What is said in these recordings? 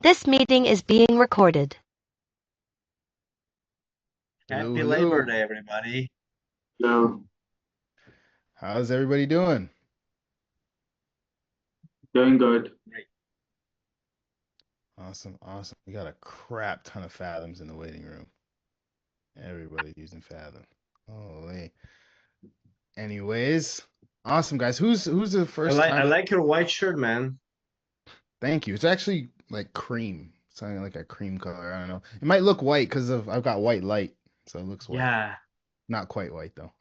This meeting is being recorded. Hello, Happy Labor hello. Day, everybody. Hello, How's everybody doing? doing good. Great. Awesome, awesome. We got a crap ton of Fathoms in the waiting room. Everybody using Fathom. Holy. Anyways, awesome guys. Who's the I first like time? I like your white shirt, man. Thank you. It's actually like cream. Something like a cream color. I don't know. It might look white because of I've got white light, so it looks white. Yeah, Not quite white though.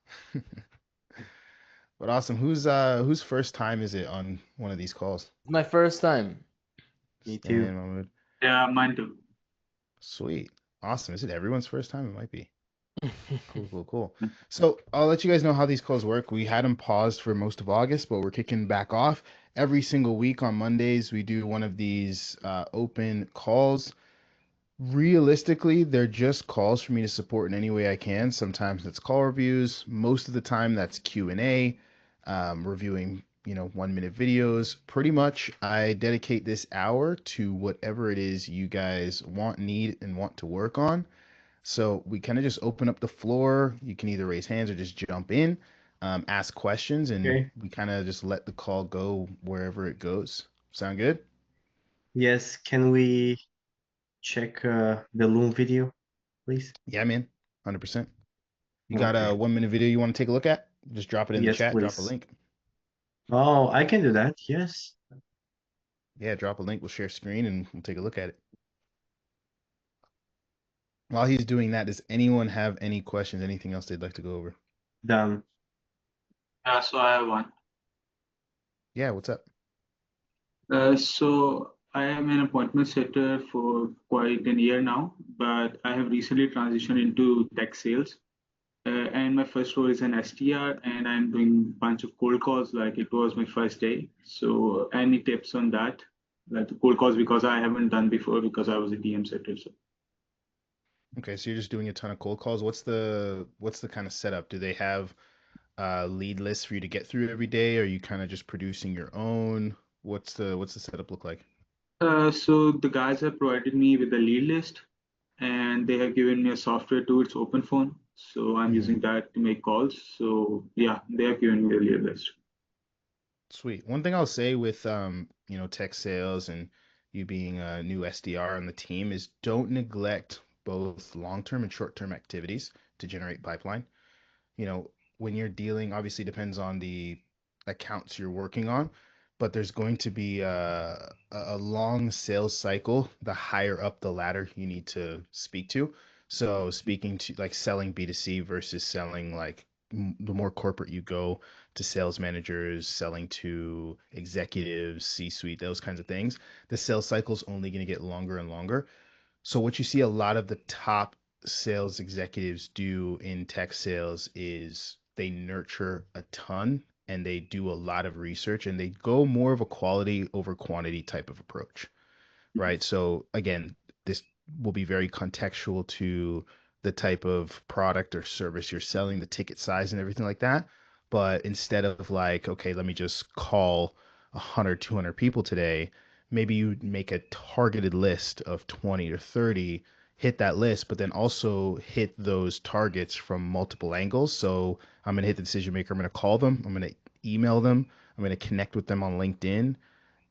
But awesome. Whose first time is it on one of these calls? My first time. me too. Stan, Mahmood. Yeah, mine too. Sweet. Awesome. Is it everyone's first time? It might be. Cool, cool, cool. So I'll let you guys know how these calls work. We had them paused for most of August, but we're kicking back off. Every single week on Mondays, we do one of these open calls. Realistically, they're just calls for me to support in any way I can. Sometimes it's call reviews. Most of the time, that's Q&A, reviewing, 1-minute videos. Pretty much, I dedicate this hour to whatever it is you guys want, need, and want to work on. So we kind of just open up the floor. You can either raise hands or just jump in, ask questions, and Okay. we kind of just let the call go wherever it goes. Sound good? Yes, can we check the Loom video, please? Yeah, man. 100%. You got Okay. a 1-minute video you want to take a look at? Just drop it in the Yes, chat, drop a please. link. Oh, I can do that. Yes. Yeah, drop a link. We'll share screen and we'll take a look at it. While he's doing that, does anyone have any questions, anything else they'd like to go over? Done. Yeah, so I have one. Yeah, what's up? So I am an appointment setter for quite a year now, but I have recently transitioned into tech sales. And my first role is an SDR, and I'm doing a bunch of cold calls like it was my first day. So any tips on that? Like the cold calls because I haven't done before because I was a DM setter. So Okay, so you're just doing a ton of cold calls. What's the kind of setup? Do they have lead lists for you to get through every day? Are you kind of just producing your own? What's the setup look like? so the guys have provided me with a lead list, and they have given me a software tool. It's OpenPhone, so I'm Hmm. using that to make calls. So yeah, they have given me a lead list. Sweet. One thing I'll say with tech sales and you being a new SDR on the team is don't neglect both long-term and short-term activities to generate pipeline. You know, when you're dealing, obviously depends on the accounts you're working on, but there's going to be a long sales cycle the higher up the ladder you need to speak to. So speaking to like selling B2C versus selling like the more corporate you go to sales managers, selling to executives, C-suite, those kinds of things, the sales cycle is only going to get longer and longer. So what you see a lot of the top sales executives do in tech sales is they nurture a ton and they do a lot of research and they go more of a quality over quantity type of approach, right? So again, this will be very contextual to the type of product or service you're selling, the ticket size and everything like that. But instead of like, okay, let me just call 100, 200 people today, maybe you make a targeted list of 20 or 30, hit that list, but then also hit those targets from multiple angles. So I'm going to hit the decision maker. I'm going to call them. I'm going to email them. I'm going to connect with them on LinkedIn.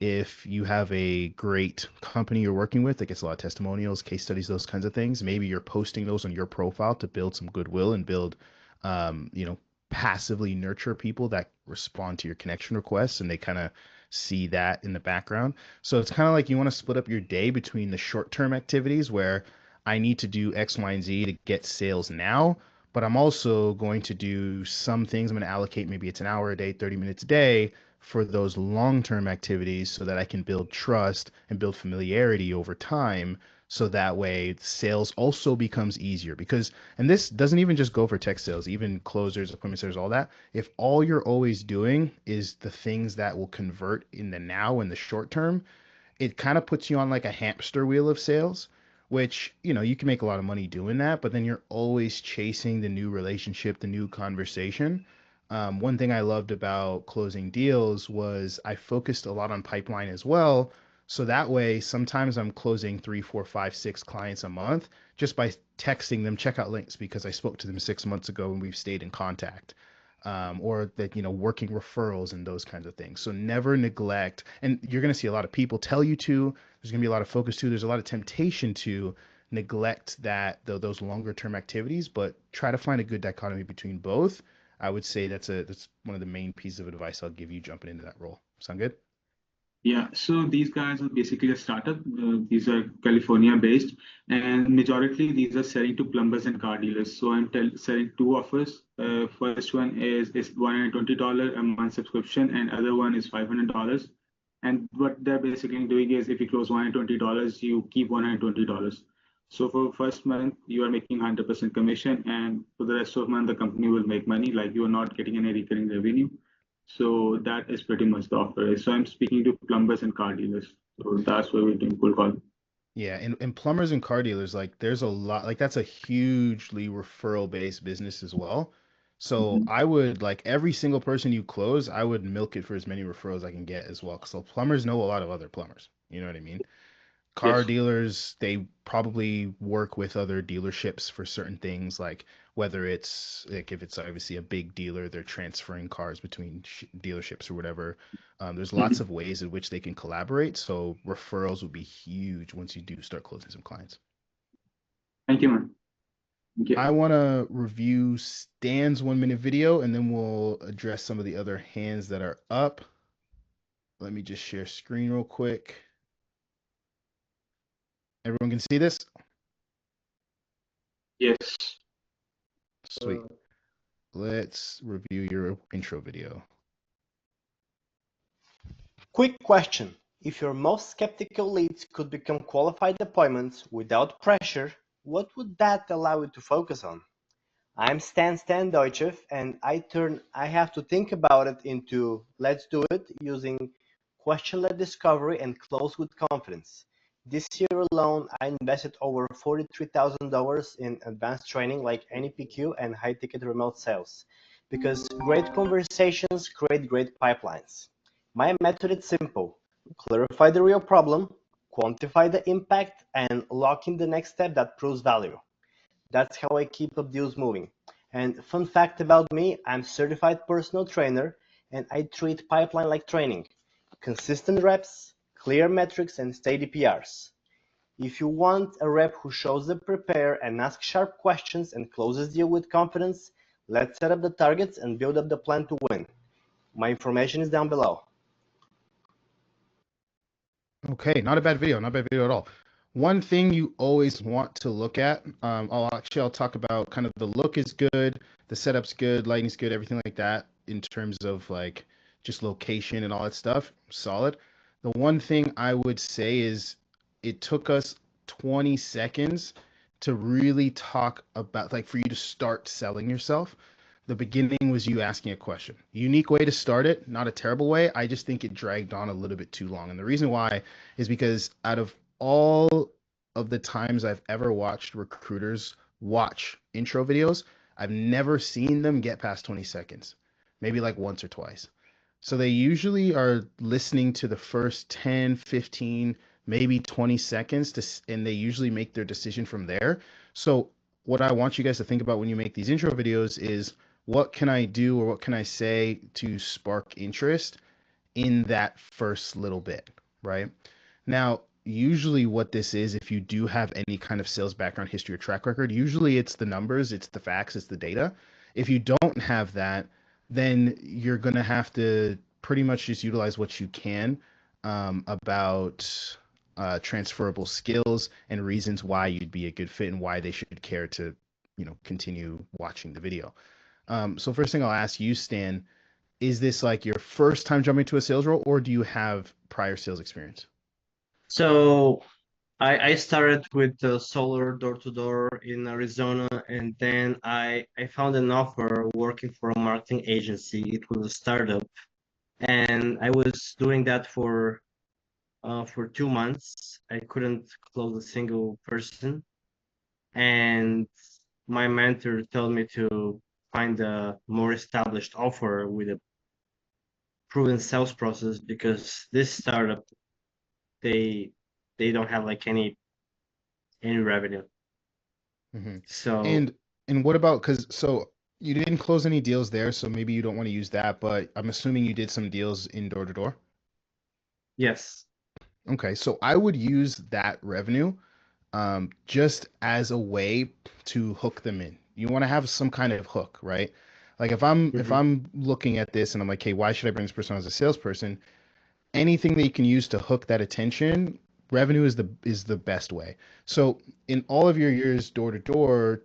If you have a great company you're working with that gets a lot of testimonials, case studies, those kinds of things, maybe you're posting those on your profile to build some goodwill and build, um, you know, passively nurture people that respond to your connection requests and they kind of see that in the background. So it's kind of like you want to split up your day between the short term activities where I need to do X, Y, and Z to get sales now, but I'm also going to do some things. I'm going to allocate maybe it's an hour a day, 30 minutes a day for those long-term activities so that I can build trust and build familiarity over time so that way sales also becomes easier because and this doesn't even just go for tech sales, even closers, appointment setters, all that. If all you're always doing is the things that will convert in the now in the short term, it kind of puts you on like a hamster wheel of sales, which, you can make a lot of money doing that, but then you're always chasing the new relationship, the new conversation. One thing I loved about closing deals was I focused a lot on pipeline as well, So that way, sometimes I'm closing 3, 4, 5, 6 clients a month just by texting them checkout links because I spoke to them 6 months ago and we've stayed in contact. Or that, working referrals and those kinds of things. So never neglect, and you're going to see a lot of people tell you to, there's going to be a lot of focus to, there's a lot of temptation to neglect those longer term activities, but try to find a good dichotomy between both. I would say that's one of the main pieces of advice I'll give you jumping into that role. Sound good? Yeah, so these guys are basically a startup. These are California based, and majority these are selling to plumbers and car dealers. So I'm selling two offers. First one is $120 a month subscription, and other one is $500. And what they're basically doing is, if you close $120, you keep $120. So for first month, you are making 100% commission, and for the rest of the month, the company will make money. Like, you are not getting any recurring revenue. So that is pretty much the offer. So I'm speaking to plumbers and car dealers. So that's where we're doing cold call. Yeah, and plumbers and car dealers, like there's a lot, like that's a hugely referral based business as well. So Mhm. I would like every single person you close, I would milk it for as many referrals I can get as well. So plumbers know a lot of other plumbers. You know what I mean? Car Yes. dealers, they probably work with other dealerships for certain things, like whether it's like if it's obviously a big dealer, they're transferring cars between dealerships or whatever. There's lots Mhm. of ways in which they can collaborate. So referrals would be huge once you do start closing some clients. Thank you, man. Thank you. I want to review Stan's 1 minute video and then we'll address some of the other hands that are up. Let me just share screen real quick. Everyone can see this? Yes. Sweet. Let's review your intro video. Quick question. If your most skeptical leads could become qualified appointments without pressure, what would that allow you to focus on? I'm Stan Deutschev, and I have to think about it into let's do it using question-led discovery and close with confidence. This year alone, I invested over $43,000 in advanced training like NEPQ and high-ticket remote sales because great conversations create great pipelines. My method is simple. Clarify the real problem, quantify the impact, and lock in the next step that proves value. That's how I keep up deals moving. And fun fact about me, I'm certified personal trainer and I treat pipeline like training. Consistent reps, clear metrics, and steady PRs. If you want a rep who shows up prepared and asks sharp questions and closes deal with confidence, let's set up the targets and build up the plan to win. My information is down below. Okay, not a bad video, not a bad video at all. One thing you always want to look at, I'll talk about kind of the look is good, the setup's good, lighting's good, everything like that in terms of like just location and all that stuff, solid. The one thing I would say is it took us 20 seconds to really talk about, like for you to start selling yourself. The beginning was you asking a question. Unique way to start it, not a terrible way. I just think it dragged on a little bit too long. And the reason why is because out of all of the times I've ever watched recruiters watch intro videos, I've never seen them get past 20 seconds, maybe like once or twice. So they usually are listening to the first 10, 15, maybe 20 seconds and they usually make their decision from there. So what I want you guys to think about when you make these intro videos is what can I do or what can I say to spark interest in that first little bit, right? Now, usually what this is, if you do have any kind of sales background history or track record, usually it's the numbers, it's the facts, it's the data. If you don't have that, then you're going to have to pretty much just utilize what you can about transferable skills and reasons why you'd be a good fit and why they should care to, continue watching the video. So first thing I'll ask you, Stan, is this like your first time jumping to a sales role or do you have prior sales experience? So I started with solar door-to-door in Arizona, and then I found an offer working for a marketing agency. It was a startup, and I was doing that for 2 months. I couldn't close a single person, and my mentor told me to find a more established offer with a proven sales process because this startup they don't have like any revenue. Mhm. So And what about, because so you didn't close any deals there, so maybe you don't want to use that, but I'm assuming you did some deals in door to door. yes. Okay, so I would use that revenue just as a way to hook them in. You want to have some kind of hook, right? Like if Hmm. I'm looking at this and I'm like, hey, why should I bring this person on as a salesperson? Anything that you can use to hook that attention, revenue is the best way. So in all of your years door to door,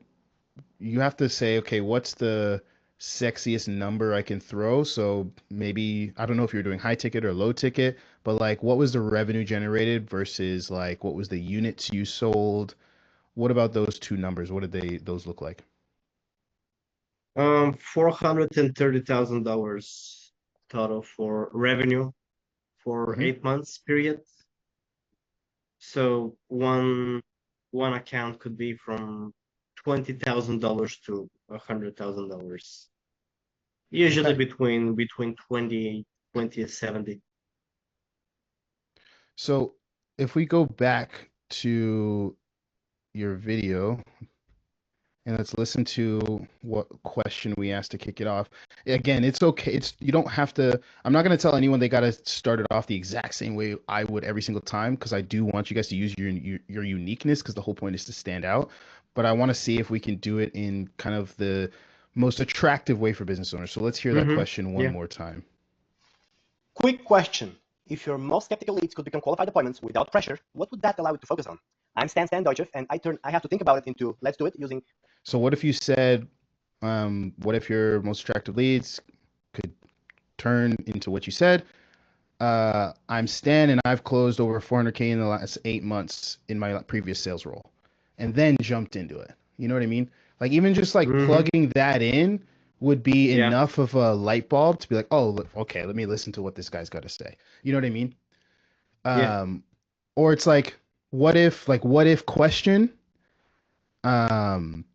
you have to say, okay, what's the sexiest number I can throw? So maybe, I don't know if you're doing high ticket or low ticket, but like what was the revenue generated versus like what was the units you sold? What about those two numbers? What did those look like? $430,000 total for revenue for Hmm. 8 months period. So one account could be from $20,000 to $100,000. Usually Okay. between 20 and 70. So if we go back to your video, and let's listen to what question we asked to kick it off. Again, it's okay. It's you don't have to. I'm not going to tell anyone they got to start it off the exact same way I would every single time because I do want you guys to use your uniqueness because the whole point is to stand out. But I want to see if we can do it in kind of the most attractive way for business owners. So let's hear that Mm-hmm. question one Yeah. more time. Quick question. If your most skeptical leads could become qualified appointments without pressure, what would that allow you to focus on? I'm Stan Deutschev, and I have to think about it into let's do it using So what if you said, what if your most attractive leads could turn into what you said? I'm Stan and I've closed over 400K in the last 8 months in my previous sales role and then jumped into it. You know what I mean? Like even just like Mm-hmm. plugging that in would be Yeah. enough of a light bulb to be like, oh, okay, let me listen to what this guy's got to say. You know what I mean? Yeah. Um, or it's what if question, um,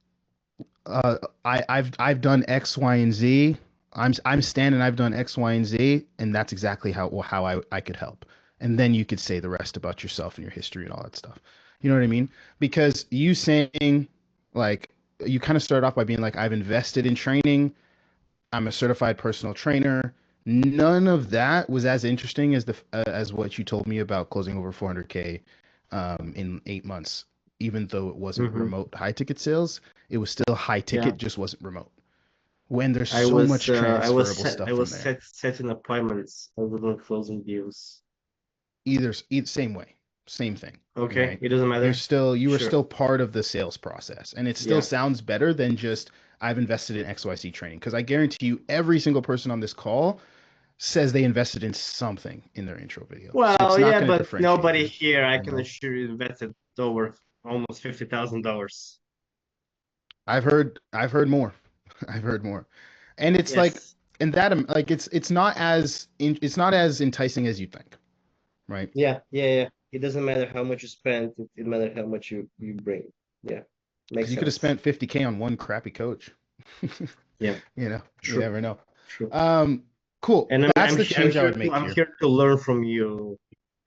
I've done X, Y, and Z. I'm Stan and I've done X, Y, and Z, and that's exactly how I could help. And then you could say the rest about yourself and your history and all that stuff. You know what I mean? Because you saying like you kind of start off by being like I've invested in training. I'm a certified personal trainer. None of that was as interesting as the as what you told me about closing over 400K in 8 months. Even though it wasn't Mm-hmm. remote high ticket sales, it was still high Yeah. ticket, just wasn't remote. When there's so much transferable stuff I from was there. setting appointments. I wasn't closing deals. Either same way, same thing, Okay, right? it doesn't matter. You were Sure. still part of the sales process, and it still Yeah. sounds better than just I've invested in XYZ training because I guarantee you every single person on this call says they invested in something in their intro video. So it's Well, not yeah, going to but differentiate nobody you, here, I you can know? assure you, invested over almost $50,000. I've heard more. I've heard more. And it's like Yes. and that like it's not as enticing as you think, right? Yeah, yeah, yeah. It doesn't matter how much you spend, it matters how much you bring. Yeah, Because makes you could have sense. spent 50K on one crappy coach. Yeah, You know, you true, never know. true. Um, cool. And That's the change I would make I'm here. here to learn from you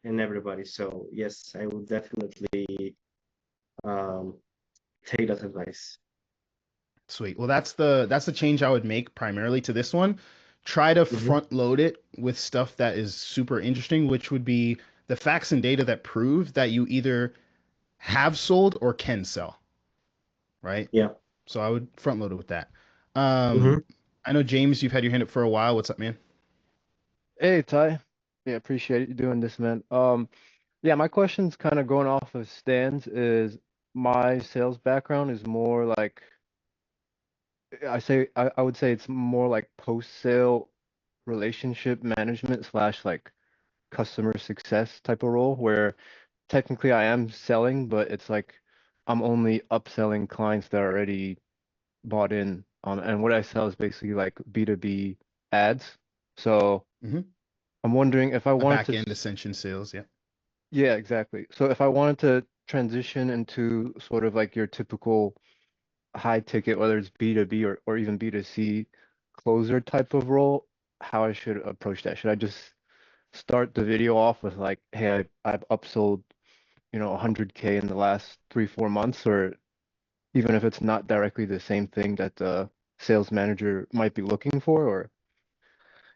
and everybody. So yes, I will definitely um take that advice. Sweet. Well, that's the change I would make primarily to this one. Try to Hmm. front load it with stuff that is super interesting, which would be the facts and data that prove that you either have sold or can sell, right? Yeah. So I would front load it with that. Um, Hmm. I know James, you've had your hand up for a while. What's up, man? Hey Ty, yeah, appreciate you doing this, man. Yeah, my question's kind of going off of Stan's. Is my sales background is more like I would say it's more like post-sale relationship management slash like customer success type of role where technically I am selling, but it's like I'm only upselling clients that are already bought in. And what I sell is basically like B2B ads. So Hmm. I'm wondering if I A wanted back to. end ascension sales, yeah. Yeah, exactly. So if I wanted to transition into sort of like your typical high ticket, whether it's B2B or even B2C closer type of role, how I should approach that. Should I just start the video off with like, hey, I've upsold, 100K in the last 3, 4 months, or even if it's not directly the same thing that the sales manager might be looking for, or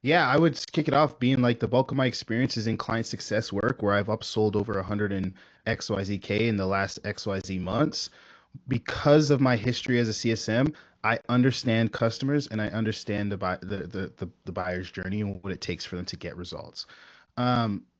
Yeah, I would kick it off being like the bulk of my experience is in client success work where I've upsold over 100 and XYZK in the last XYZ months. Because of my history as a CSM, I understand customers and I understand the buyer's journey and what it takes for them to get results.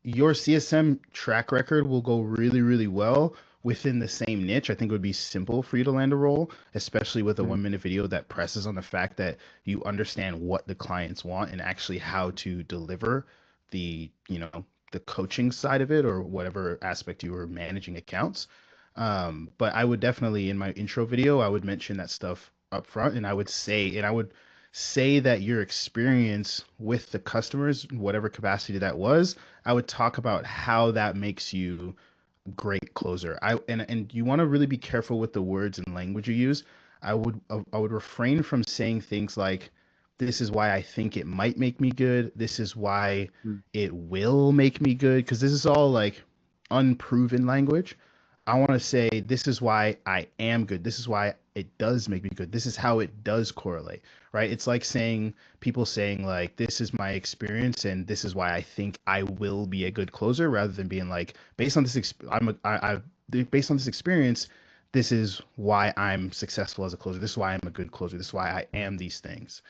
Your CSM track record will go really, really well within the same niche. I think it would be simple for you to land a role, especially with a Mhm. 1 minute video that presses on the fact that you understand what the clients want and actually how to deliver the coaching side of it or whatever aspect you were managing accounts. But I would definitely in my intro video, I would mention that stuff up front and I would say that your experience with the customers, whatever capacity that was, I would talk about how that makes you a great closer. And you want to really be careful with the words and language you use. I would refrain from saying things like, "This is why I think it might make me good. This is why Mm. it will make me good," because this is all like unproven language. I want to say, "This is why I am good. This is why it does make me good. This is how it does correlate," right? It's like saying people saying like, "This is my experience and this is why I think I will be a good closer," rather than being like, "Based on this based on this experience, this is why I'm successful as a closer. This is why I'm a good closer. This is why I am these things."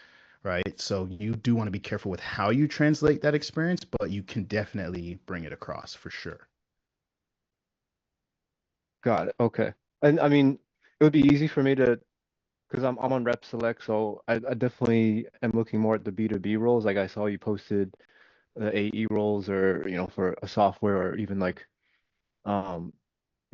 Right? So you do want to be careful with how you translate that experience, but you can definitely bring it across for sure. Got it. Okay. And I mean, it would be easy for me to, because I'm on Rep Select, so I definitely am looking more at the B2B roles. Like I saw you posted the AE roles, or for a software, or even like um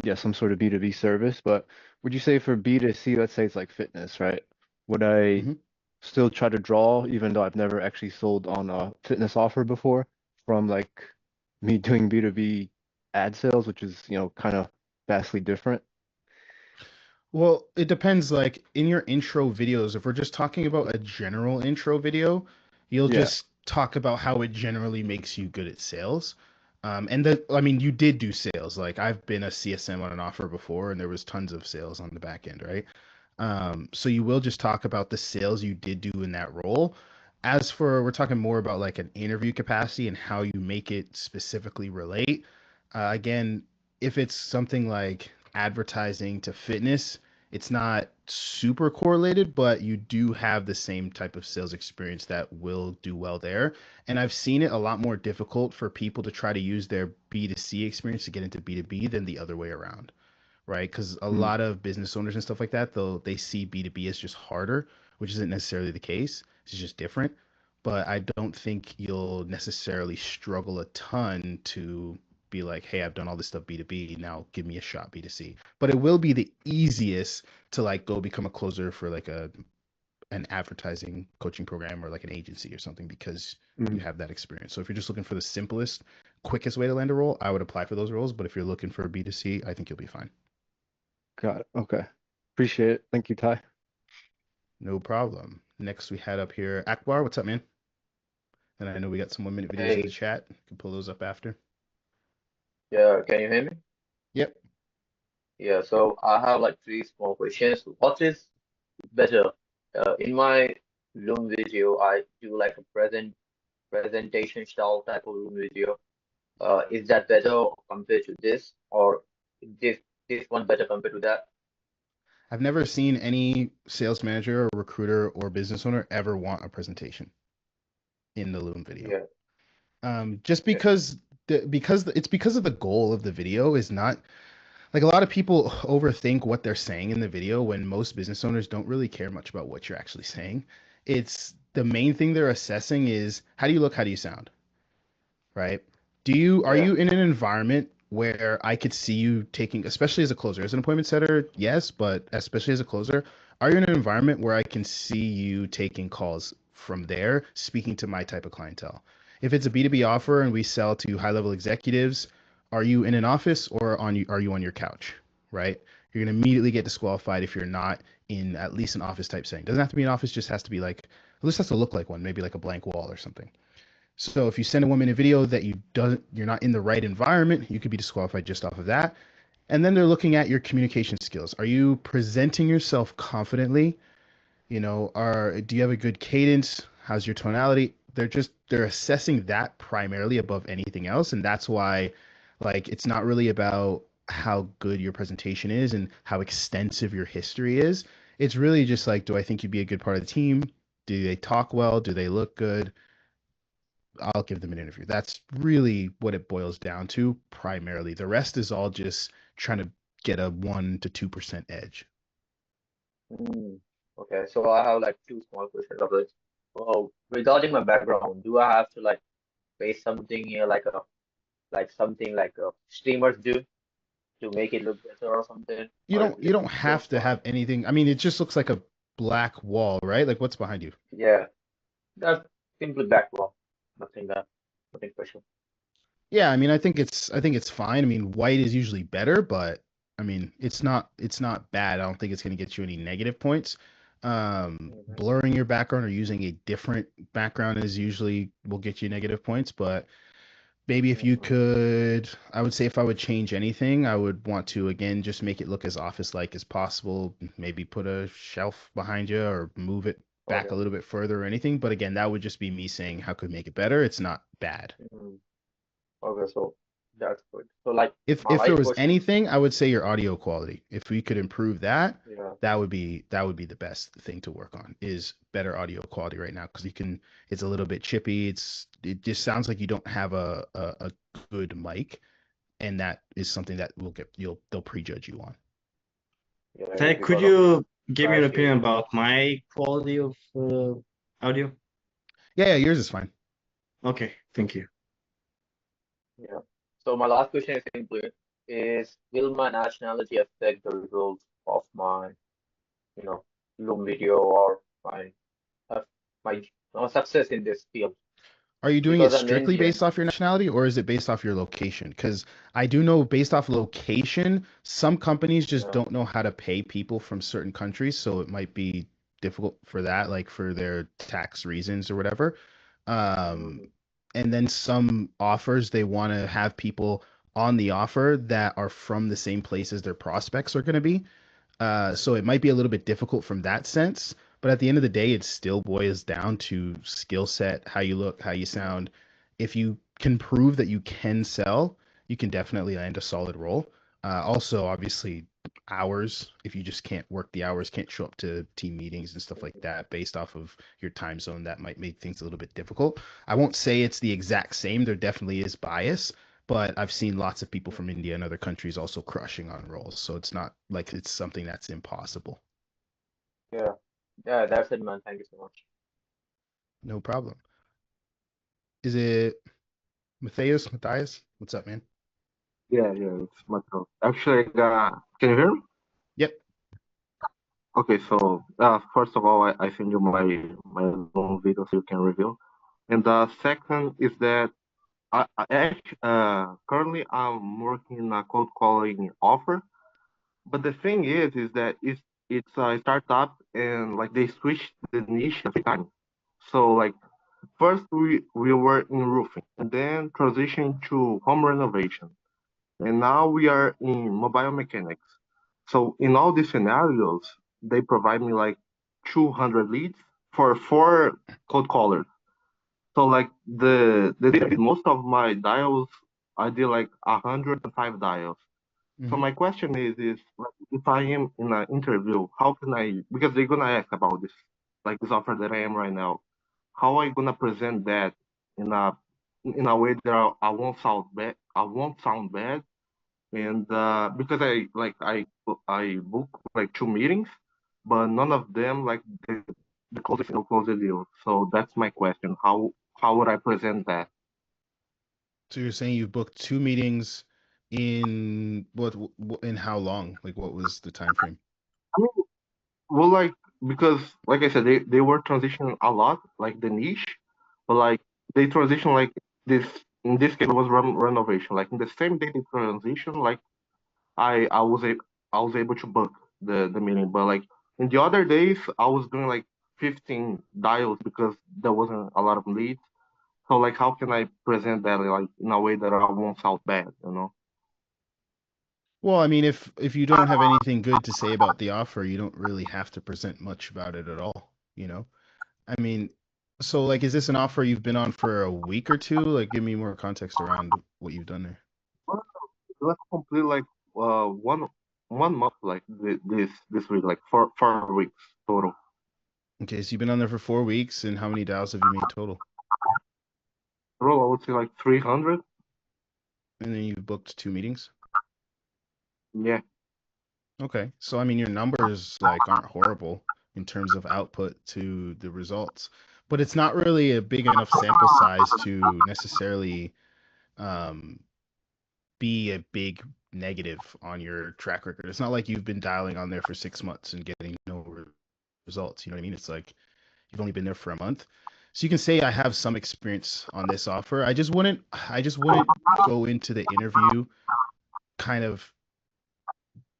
yeah, some sort of B2B service. But would you say for B2C, let's say it's like fitness, right? Would I Mm-hmm. still try to draw, even though I've never actually sold on a fitness offer before, from like me doing B2B ad sales, which is, kind of vastly different? Well, it depends. Like in your intro videos, if we're just talking about a general intro video, you'll Yeah. just talk about how it generally makes you good at sales. And then, I mean, you did do sales. Like I've been a CSM on an offer before, and there was tons of sales on the back end, right? So you will just talk about the sales you did do in that role. As for, we're talking more about like an interview capacity and how you make it specifically relate. Again, if it's something like advertising to fitness, it's not super correlated, but you do have the same type of sales experience that will do well there. And I've seen it a lot more difficult for people to try to use their B2C experience to get into B2B than the other way around, right? Because a Mm, lot of business owners and stuff like that, they see B2B as just harder, which isn't necessarily the case. It's just different. But I don't think you'll necessarily struggle a ton to be like, "Hey, I've done all this stuff B2B. Now give me a shot B2C." But it will be the easiest to like go become a closer for like an advertising coaching program or like an agency or something because you mm, have that experience. So if you're just looking for the simplest, quickest way to land a role, I would apply for those roles. But if you're looking for a B2C, I think you'll be fine. got it. Okay. Appreciate it. Thank you, Ty. No problem. Next we had up here Akbar. What's up, man? And I know we got some 1 minute videos in the Hey, chat. You can pull those up after. yeah, can you hear me? Yep. Yeah, so I have like three small questions. What is better? In my Loom video, I do like a presentation style type of Loom video. Is that better compared to this, or this this one better compared to that? I've never seen any sales manager or recruiter or business owner ever want a presentation in the Loom video. Yeah, Just yeah, it's because of the goal of the video is not like a lot of people overthink what they're saying in the video when most business owners don't really care much about what you're actually saying. It's the main thing they're assessing is how do you look, how do you sound, right? Are yeah, you in an environment where I could see you taking, especially as a closer, as an appointment setter, yes, but especially as a closer, are you in an environment where I can see you taking calls from there, speaking to my type of clientele? If it's a B2B offer and we sell to high level executives, are you in an office or are you on your couch, right? You're gonna immediately get disqualified if you're not in at least an office type setting. Doesn't have to be an office, just has to be like, at least has to look like one, maybe like a blank wall or something. So if you send a woman a video that you're not in the right environment, you could be disqualified just off of that. And then they're looking at your communication skills. Are you presenting yourself confidently? Do you have a good cadence? How's your tonality? They're assessing that primarily above anything else, and that's why like it's not really about how good your presentation is and how extensive your history is. It's really just like, do I think you'd be a good part of the team? Do they talk well? Do they look good? I'll give them an interview. That's really what it boils down to primarily. The rest is all just trying to get a 1 to 2% edge. Mm, okay, so I have like two small questions of this. Regarding my background, do I have to like paste something here like something like streamers do to make it look better or something? You Or is don't you it don't have just to fine? have anything. I mean, it just looks like a black wall, right? Like what's behind you? Yeah, that's simply background. Nothing that nothing special. Yeah, I mean, I think it's fine. I mean, white is usually better, but I mean, it's not bad. I don't think it's going to get you any negative points. Hmm. Blurring your background or using a different background is usually will get you negative points, but maybe if you Hmm. could, I would say if I would change anything, I would want to again just make it look as office-like as possible. Maybe put a shelf behind you or move it back a Okay. little bit further or anything. But again, that would just be me saying how could make it better. It's not bad. Hmm. Okay, so that's good. So like If my there was question, anything, I would say your audio quality. If we could improve that, yeah. that would be the best thing to work on is better audio quality right now because it's a little bit chippy. It just sounds like you don't have a good mic, and that is something that they'll prejudge you on. Yeah, Tag, could because of the you give me an crash opinion rate. about my quality of audio? Yeah, yours is fine. Okay, thank you. Yeah. So my last question is simply will my nationality affect the results of my, you know, Loom video or uh, my success in this field? Are you doing it Because I'm strictly Indian. based off your nationality or is it based off your location? Because I do know based off location, some companies just Yeah. don't know how to pay people from certain countries, so it might be difficult for that, like for their tax reasons or whatever. Um, Mhm. and then some offers, they want to have people on the offer that are from the same place as their prospects are going to be. So it might be a little bit difficult from that sense, but at the end of the day, it still boils down to skill set, how you look, how you sound. If you can prove that you can sell, you can definitely land a solid role. Also, obviously, hours. If you just can't work the hours, can't show up to team meetings and stuff like that based off of your time zone, that might make things a little bit difficult. I won't say it's the exact same. There definitely is bias, but I've seen lots of people from India and other countries also crushing on roles. So it's not like it's something that's impossible. Yeah. Yeah, that's it, man. Thank you so much. No problem. Is it Matthias? What's up, man? Yeah, it's Mateo. Actually, can you hear me? Yep. Okay, so first of all, I send you my own video so you can review. And the second is that currently I'm working in a cold calling offer, but the thing is that it's a startup and like they switch the niche every time. So like first we were in roofing and then transition to home renovation. And now we are in mobile mechanics. So in all these scenarios, they provide me like 200 leads for 4 cold callers. So like most of my dials, I did like 105 dials. So Hmm. my question is like, if I am in an interview, how can I, because they're gonna ask about this, like this offer that I am right now, how am I gonna present that in a way that I won't sound bad, and because I book like 2 meetings, but none of them like the close the deal. So that's my question. How would I present that? So you're saying you've booked 2 meetings in in how long? Like what was the time frame? I mean, well, like because like I said, they were transitioning a lot, like the niche, but like they transition like this. In this case, it was renovation. Like in the same day they transition, like I I was a, I was able to book the meeting, but like in the other days I was doing like 15 dials because there wasn't a lot of leads. So like, how can I present that like in a way that I won't sound bad, you know? Well, I mean, if you don't have anything good to say about the offer, you don't really have to present much about it at all, you know? I mean, so like, is this an offer you've been on for a week or two? Like, give me more context around what you've done there. Well, let's complete like one month like this week, like 4 weeks total. Okay, so you've been on there for 4 weeks, and how many dials have you made total? Total, I would say like 300. And then you booked 2 meetings? Yeah. Okay, so I mean, your numbers like aren't horrible in terms of output to the results, but it's not really a big enough sample size to necessarily um, be a big negative on your track record. It's not like you've been dialing on there for 6 months and getting no results. You know what I mean? It's like you've only been there for a month. So you can say I have some experience on this offer. I just wouldn't go into the interview kind of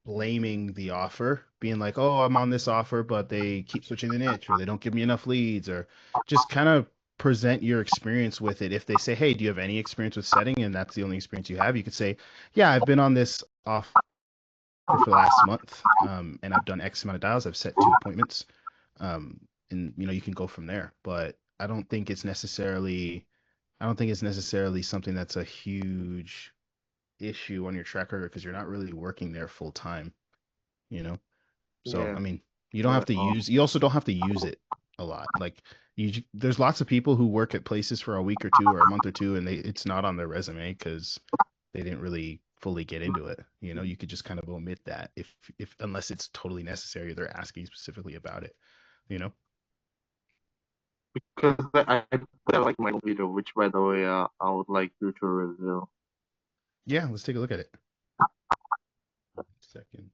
blaming the offer, being like, "Oh, I'm on this offer, but they keep switching the niche, or they don't give me enough leads," or just kind of present your experience with it. If they say, "Hey, do you have any experience with setting?" and that's the only experience you have, you could say, "Yeah, I've been on this offer for the last month, and I've done X amount of dials. I've set 2 appointments," and you can go from there. But I don't think it's necessarily something that's a huge issue on your track record because you're not really working there full time, you know? So, Yeah. I mean, you also don't have to use it a lot. Like there's lots of people who work at places for a week or two or a month or two and it's not on their resume because they didn't really fully get into it. You could just kind of omit that if unless it's totally necessary, they're asking specifically about it, you know? Because I put like my video, which by the way, I would like you to review. Yeah, let's take a look at it. Second.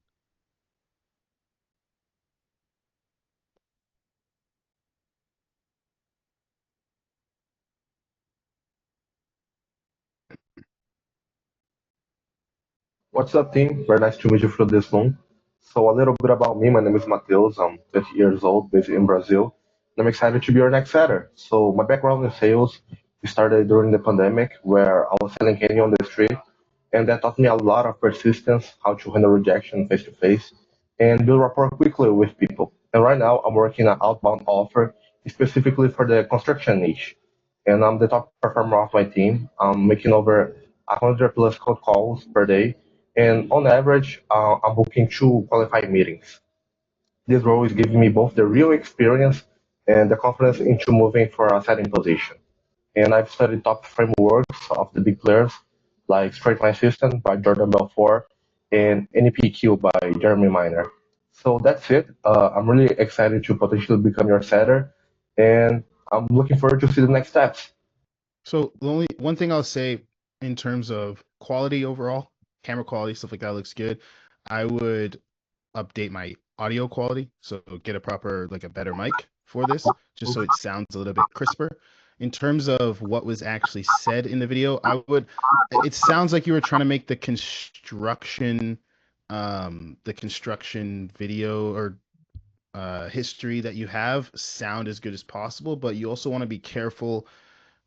What's up, team? Very nice to meet you through this phone. So, a little bit about me. My name is Matheus. I'm 20 years old, based in Brazil. And I'm excited to be your next setter. So, my background in sales started during the pandemic, where I was selling candy on the street. And that taught me a lot of persistence, how to handle rejection face to face, and build rapport quickly with people. And right now, I'm working an outbound offer specifically for the construction niche. And I'm the top performer of my team. I'm making over 100 plus cold calls per day and on average, I'm booking 2 qualified meetings. This role is giving me both the real experience and the confidence into moving for a setting position. And I've studied top frameworks of the big players like Straight Line System by Jordan Belfort and NPQ by Jeremy Miner. So that's it. I'm really excited to potentially become your setter, and I'm looking forward to see the next steps. So the only one thing I'll say in terms of quality overall, camera quality, stuff like that looks good. I would update my audio quality, so get a better mic for this, just so it sounds a little bit crisper. In terms of what was actually said in the video, it sounds like you were trying to make the construction video or history that you have sound as good as possible, but you also want to be careful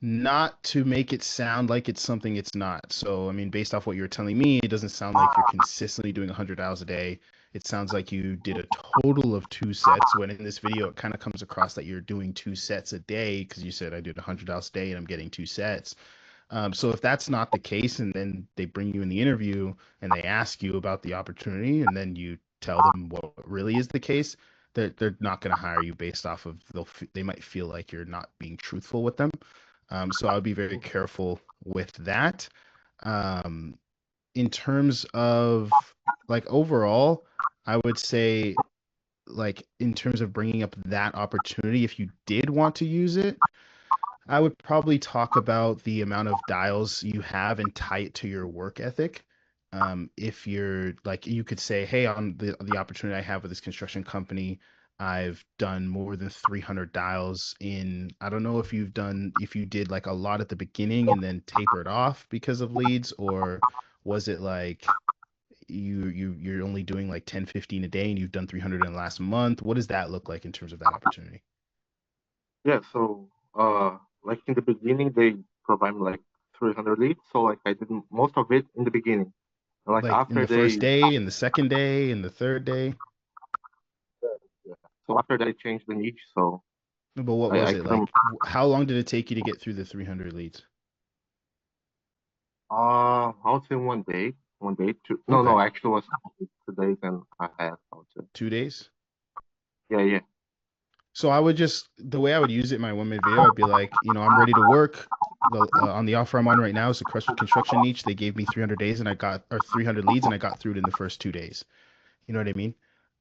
not to make it sound like it's something it's not. So, I mean, based off what you're telling me, it doesn't sound like you're consistently doing 100 hours a day. It sounds like you did a total of 2 sets, when in this video, it kind of comes across that you're doing 2 sets a day because you said I did 100 hours a day and I'm getting 2 sets. So if that's not the case, and then they bring you in the interview and they ask you about the opportunity, and then you tell them what really is the case, they're not going to hire you based off of they might feel like you're not being truthful with them. So I would be very careful with that. Um, in terms of like overall, I would say like in terms of bringing up that opportunity, if you did want to use it, I would probably talk about the amount of dials you have and tie it to your work ethic. If you're like, you could say, hey, on the opportunity I have with this construction company, I've done more than 300 dials in, I don't know if you did like a lot at the beginning and then tapered off because of leads, or was it like you're only doing like 10, 15 a day and you've done 300 in the last month? What does that look like in terms of that opportunity? Yeah. So like in the beginning they provide me like 300 leads, so like I did most of it in the beginning. And like Like in after the first they day, and the second day, and the third day? so after they changed the niche, so But what I was it like? couldn't How long did it take you to get through the 300 leads? I would say one day, two no Okay, no actually it was 2 days and a half, I would say. 2 days. Yeah. So I would just, the way I would use it in my 1 minute video, I'd be like, I'm ready to work. On the offer I'm on right now is a construction niche. They gave me 300 days and I got, or 300 leads, and I got through it in the first 2 days. You know what I mean?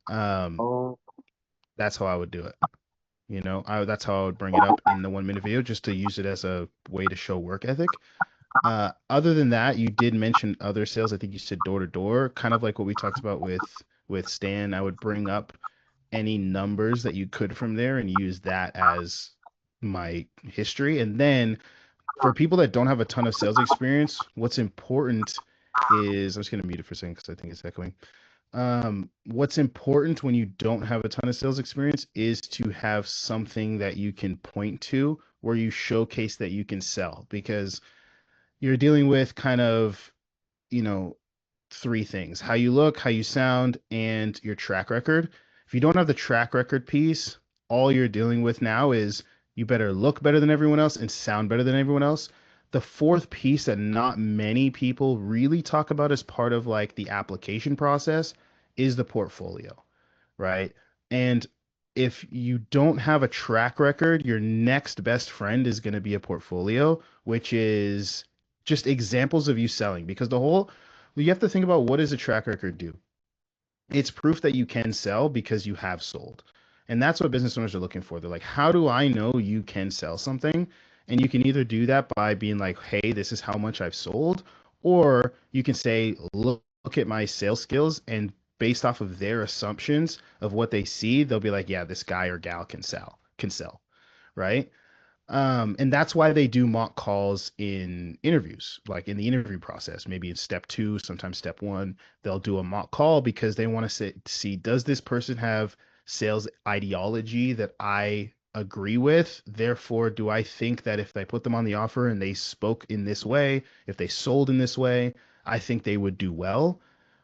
Um, Oh, that's how I would do it. That's how I would bring it up in the 1 minute video, just to use it as a way to show work ethic. Other than that, you did mention other sales. I think you said door to door, kind of like what we talked about with Stan. I would bring up any numbers that you could from there and use that as my history. And then for people that don't have a ton of sales experience, what's important is, I'm just gonna mute it for a second because I think it's echoing. What's important when you don't have a ton of sales experience is to have something that you can point to where you showcase that you can sell, because you're dealing with kind of, you know, three things: how you look, how you sound, and your track record. If you don't have the track record piece, all you're dealing with now is you better look better than everyone else and sound better than everyone else. The fourth piece that not many people really talk about as part of like the application process is the portfolio, right? And if you don't have a track record, your next best friend is going to be a portfolio, which is just examples of you selling. Because you have to think about, what does a track record do? It's proof that you can sell because you have sold. And that's what business owners are looking for. They're like, how do I know you can sell something? And you can either do that by being like, hey, this is how much I've sold, or you can say, look at my sales skills, and based off of their assumptions of what they see, they'll be like, yeah, this guy or gal can sell, right? And that's why they do mock calls in interviews, like in the interview process, maybe in step 2, sometimes step 1, they'll do a mock call because they want to see, does this person have sales ideology that I agree with? Therefore, do I think that if I put them on the offer and they spoke in this way, if they sold in this way, I think they would do well.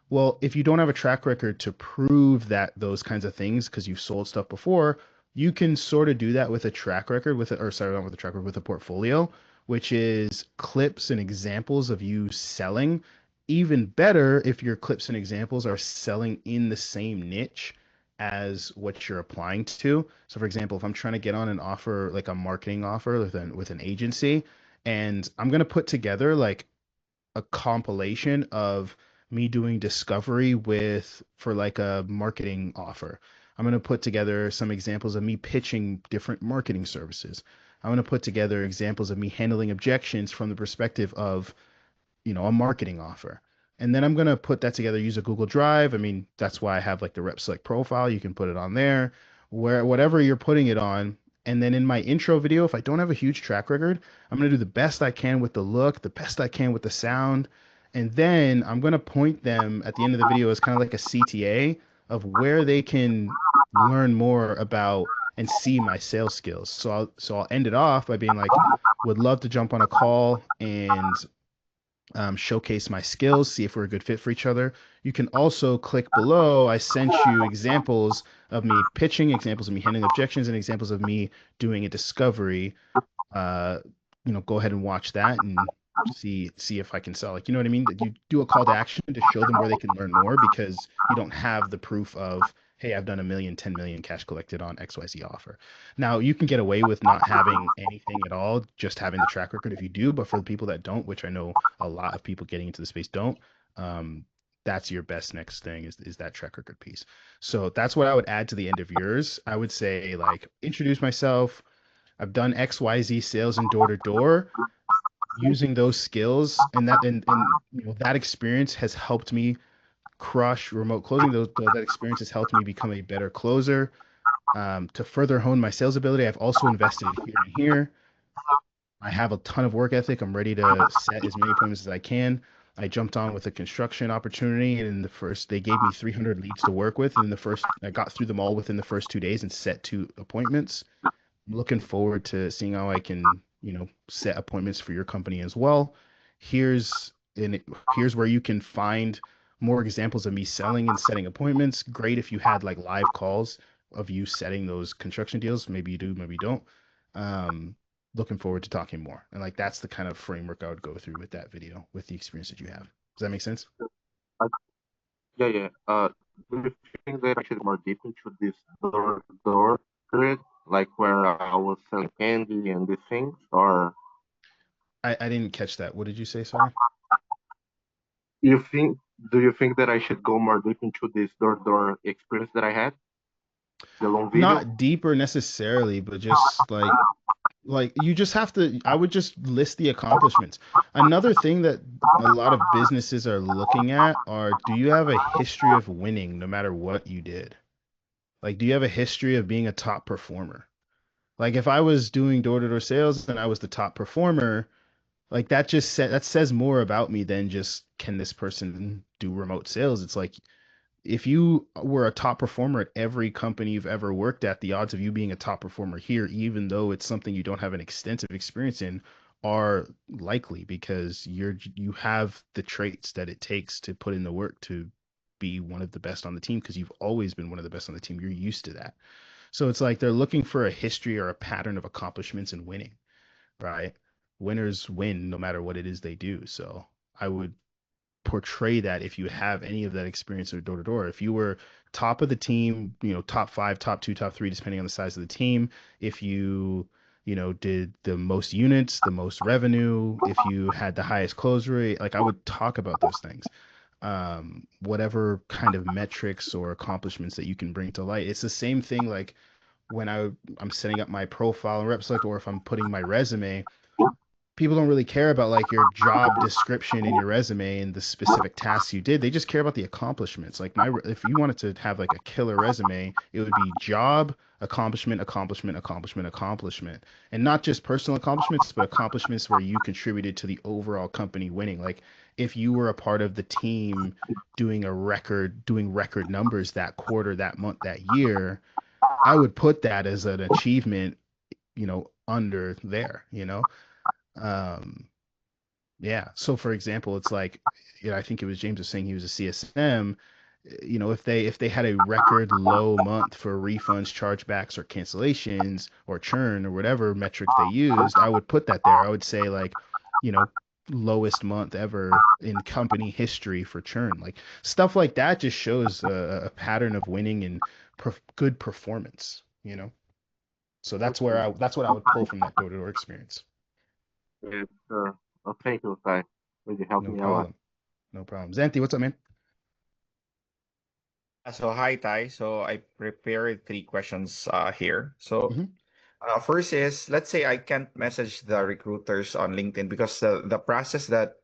Well, if you don't have a track record to prove that those kinds of things, because you've sold stuff before, you can sort of do that with a track record, or sorry, not with a track record, with a portfolio, which is clips and examples of you selling. Even better if your clips and examples are selling in the same niche as what you're applying to. So for example, if I'm trying to get on an offer, like a marketing offer with an agency, and I'm going to put together like a compilation of me doing discovery for like a marketing offer. I'm going to put together some examples of me pitching different marketing services. I'm going to put together examples of me handling objections from the perspective of, a marketing offer. And then I'm going to put that together, use a Google Drive. I mean, that's why I have like the Rep Select profile. You can put it on there, where whatever you're putting it on. And then in my intro video, if I don't have a huge track record, I'm going to do the best I can with the look, the best I can with the sound. And then I'm going to point them at the end of the video as kind of like a CTA of where they can learn more about and see my sales skills. So I'll end it off by being like, would love to jump on a call and showcase my skills, see if we're a good fit for each other. You can also click below. I sent you examples of me pitching, examples of me handling objections, and examples of me doing a discovery. Go ahead and watch that and see if I can sell. Like, you know what I mean? That you do a call to action to show them where they can learn more, because you don't have the proof of, hey, I've done 1 million, 10 million cash collected on XYZ offer. Now, you can get away with not having anything at all, just having the track record if you do. But for the people that don't, which I know a lot of people getting into the space don't, that's your best next thing is that track record piece. So that's what I would add to the end of yours. I would say, like, introduce myself. I've done XYZ sales and door to door. Using those skills and that experience has helped me crush remote closing. That experience has helped me become a better closer. To further hone my sales ability, I've also invested here and here. I have a ton of work ethic. I'm ready to set as many appointments as I can. I jumped on with a construction opportunity, and they gave me 300 leads to work with. And I got through them all within the first 2 days and set 2 appointments. I'm looking forward to seeing how I can, set appointments for your company as well. Here's where you can find more examples of me selling and setting appointments. Great if you had like live calls of you setting those construction deals. Maybe you do, maybe you don't. Looking forward to talking more. And like that's the kind of framework I would go through with that video, with the experience that you have. Does that make sense? Yeah. Do you think that I should more deep into this door period, like where I was selling candy and these things, or I didn't catch that. What did you say? Sorry. you think? Do you think that I should go more deep into this door experience that I had? The long video. Not deeper necessarily, but just like you just have to, I would just list the accomplishments. Another thing that a lot of businesses are looking at are, do you have a history of winning no matter what you did? Like, do you have a history of being a top performer? Like if I was doing door-to-door sales and I was the top performer, like that says more about me than just can this person do remote sales. It's like if you were a top performer at every company you've ever worked at, the odds of you being a top performer here, even though it's something you don't have an extensive experience in, are likely because you have the traits that it takes to put in the work to be one of the best on the team because you've always been one of the best on the team. You're used to that. So it's like they're looking for a history or a pattern of accomplishments and winning, right? Winners win no matter what it is they do. So I would portray that if you have any of that experience or door to door. If you were top of the team, top 5, top 2, top 3, depending on the size of the team, if you did the most units, the most revenue, if you had the highest close rate, like I would talk about those things. Whatever kind of metrics or accomplishments that you can bring to light. It's the same thing like when I'm setting up my profile and RepSelect, or if I'm putting my resume, people don't really care about like your job description in your resume and the specific tasks you did. They just care about the accomplishments. Like if you wanted to have like a killer resume, it would be job, accomplishment, accomplishment, accomplishment, accomplishment. And not just personal accomplishments, but accomplishments where you contributed to the overall company winning. Like if you were a part of the team doing record numbers that quarter, that month, that year, I would put that as an achievement, under there, yeah. So for example, it's like, I think it was James was saying he was a CSM, if they had a record low month for refunds, chargebacks, or cancellations or churn or whatever metric they used, I would put that there. I would say like, lowest month ever in company history for churn. Like stuff like that just shows a pattern of winning and good performance, So that's what I would pull from that door-to-door experience. Yes, thank you, Ty. Really helped me a lot. No problem. Xanthi, what's up, man? So hi, Ty. So I prepared 3 questions here. So Mhm. First is, let's say I can't message the recruiters on LinkedIn because the process that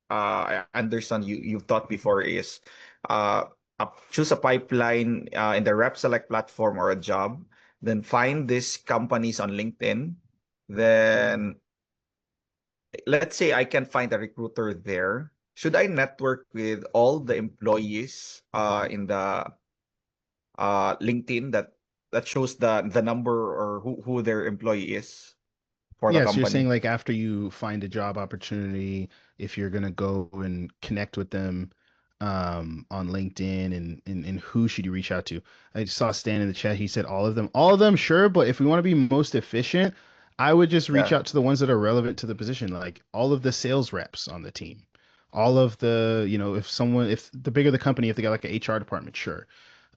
I understand you've taught before is choose a pipeline in the RepSelect platform or a job, then find these companies on LinkedIn. Then let's say I can find a recruiter there. Should I network with all the employees in the LinkedIn that shows the number or who their employee is for the Yeah, so you're saying company? like after you find a job opportunity, if you're gonna go and connect with them on LinkedIn and who should you reach out to? I just saw Stan in the chat. He said all of them. All of them, sure, but if we want to be most efficient, I would just reach Yeah. out to the ones that are relevant to the position, like all of the sales reps on the team. All of the, if the bigger the company, if they got like an HR department, sure.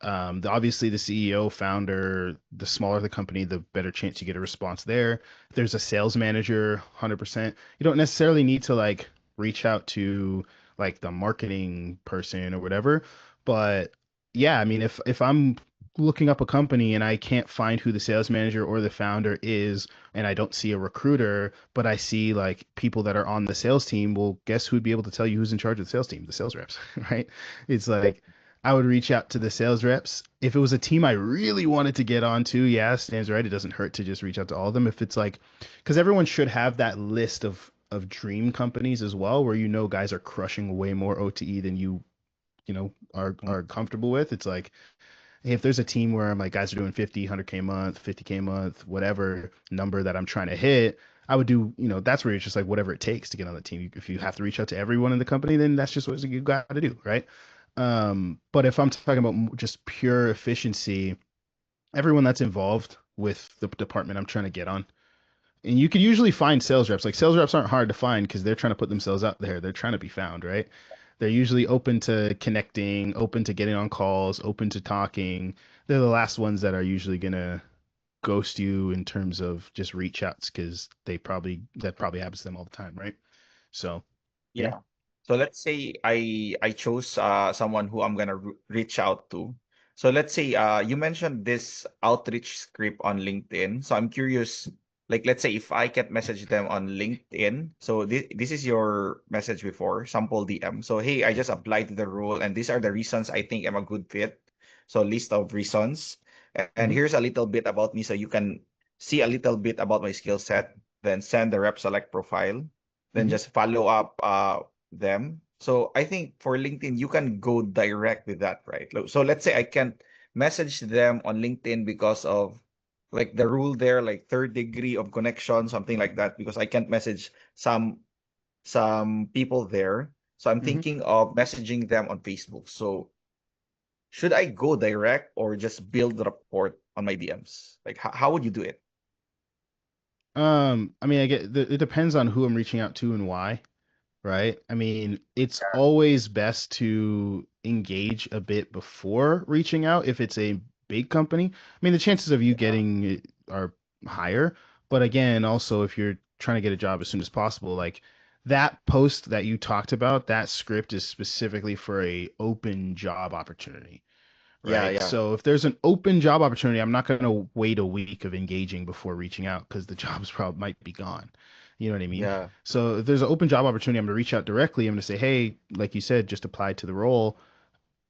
Obviously the CEO, founder, the smaller the company, the better chance you get a response there. If there's a sales manager, 100%. You don't necessarily need to like reach out to like the marketing person or whatever. But yeah, I mean, if I'm looking up a company and I can't find who the sales manager or the founder is, and I don't see a recruiter, but I see like people that are on the sales team, well, guess who'd be able to tell you who's in charge of the sales team? The sales reps, right? It's like I would reach out to the sales reps. If it was a team I really wanted to get onto, yeah, Stan's right. It doesn't hurt to just reach out to all of them. If it's like, because everyone should have that list of dream companies as well, where guys are crushing way more OTE than you are comfortable with. It's like if there's a team where I'm like guys are doing 50, 100K a month, 50K a month, whatever number that I'm trying to hit, I would do, that's where it's just like whatever it takes to get on the team. If you have to reach out to everyone in the company, then that's just what you got to do, right? But if I'm talking about just pure efficiency, everyone that's involved with the department I'm trying to get on, and you could usually find sales reps. Like sales reps aren't hard to find because they're trying to put themselves out there. They're trying to be found, right? They're usually open to connecting, open to getting on calls, open to talking. They're the last ones that are usually gonna ghost you in terms of just reach outs because that probably happens to them all the time, right? So yeah. Yeah. So let's say I chose someone who I'm gonna reach out to. So let's say you mentioned this outreach script on LinkedIn. So I'm curious, like let's say if I can message them on LinkedIn. So this is your message before, sample DM. So hey, I just applied to the role and these are the reasons I think I'm a good fit. So list of reasons. And Mhm. here's a little bit about me so you can see a little bit about my skill set. Then send the rep select profile, then Mhm. just follow up them. So I think for LinkedIn, you can go direct with that, right? So let's say I can't message them on LinkedIn because of like the rule there, like third degree of connection, something like that, because I can't message some people there. So I'm Mhm. thinking of messaging them on Facebook. So should I go direct or just build rapport on my DMs? Like how would you do it? I mean, it depends on who I'm reaching out to and why, right? I mean, it's always best to engage a bit before reaching out if it's a big company. I mean, the chances of you getting it are higher, but again, also if you're trying to get a job as soon as possible, like that post that you talked about, that script is specifically for a open job opportunity, Yeah, right? yeah, So if there's an open job opportunity, I'm not going to wait a week of engaging before reaching out because the job's probably might be gone. You know what I mean? yeah. So if there's an open job opportunity, I'm going to reach out directly. I'm going to say, hey, like you said, just apply to the role,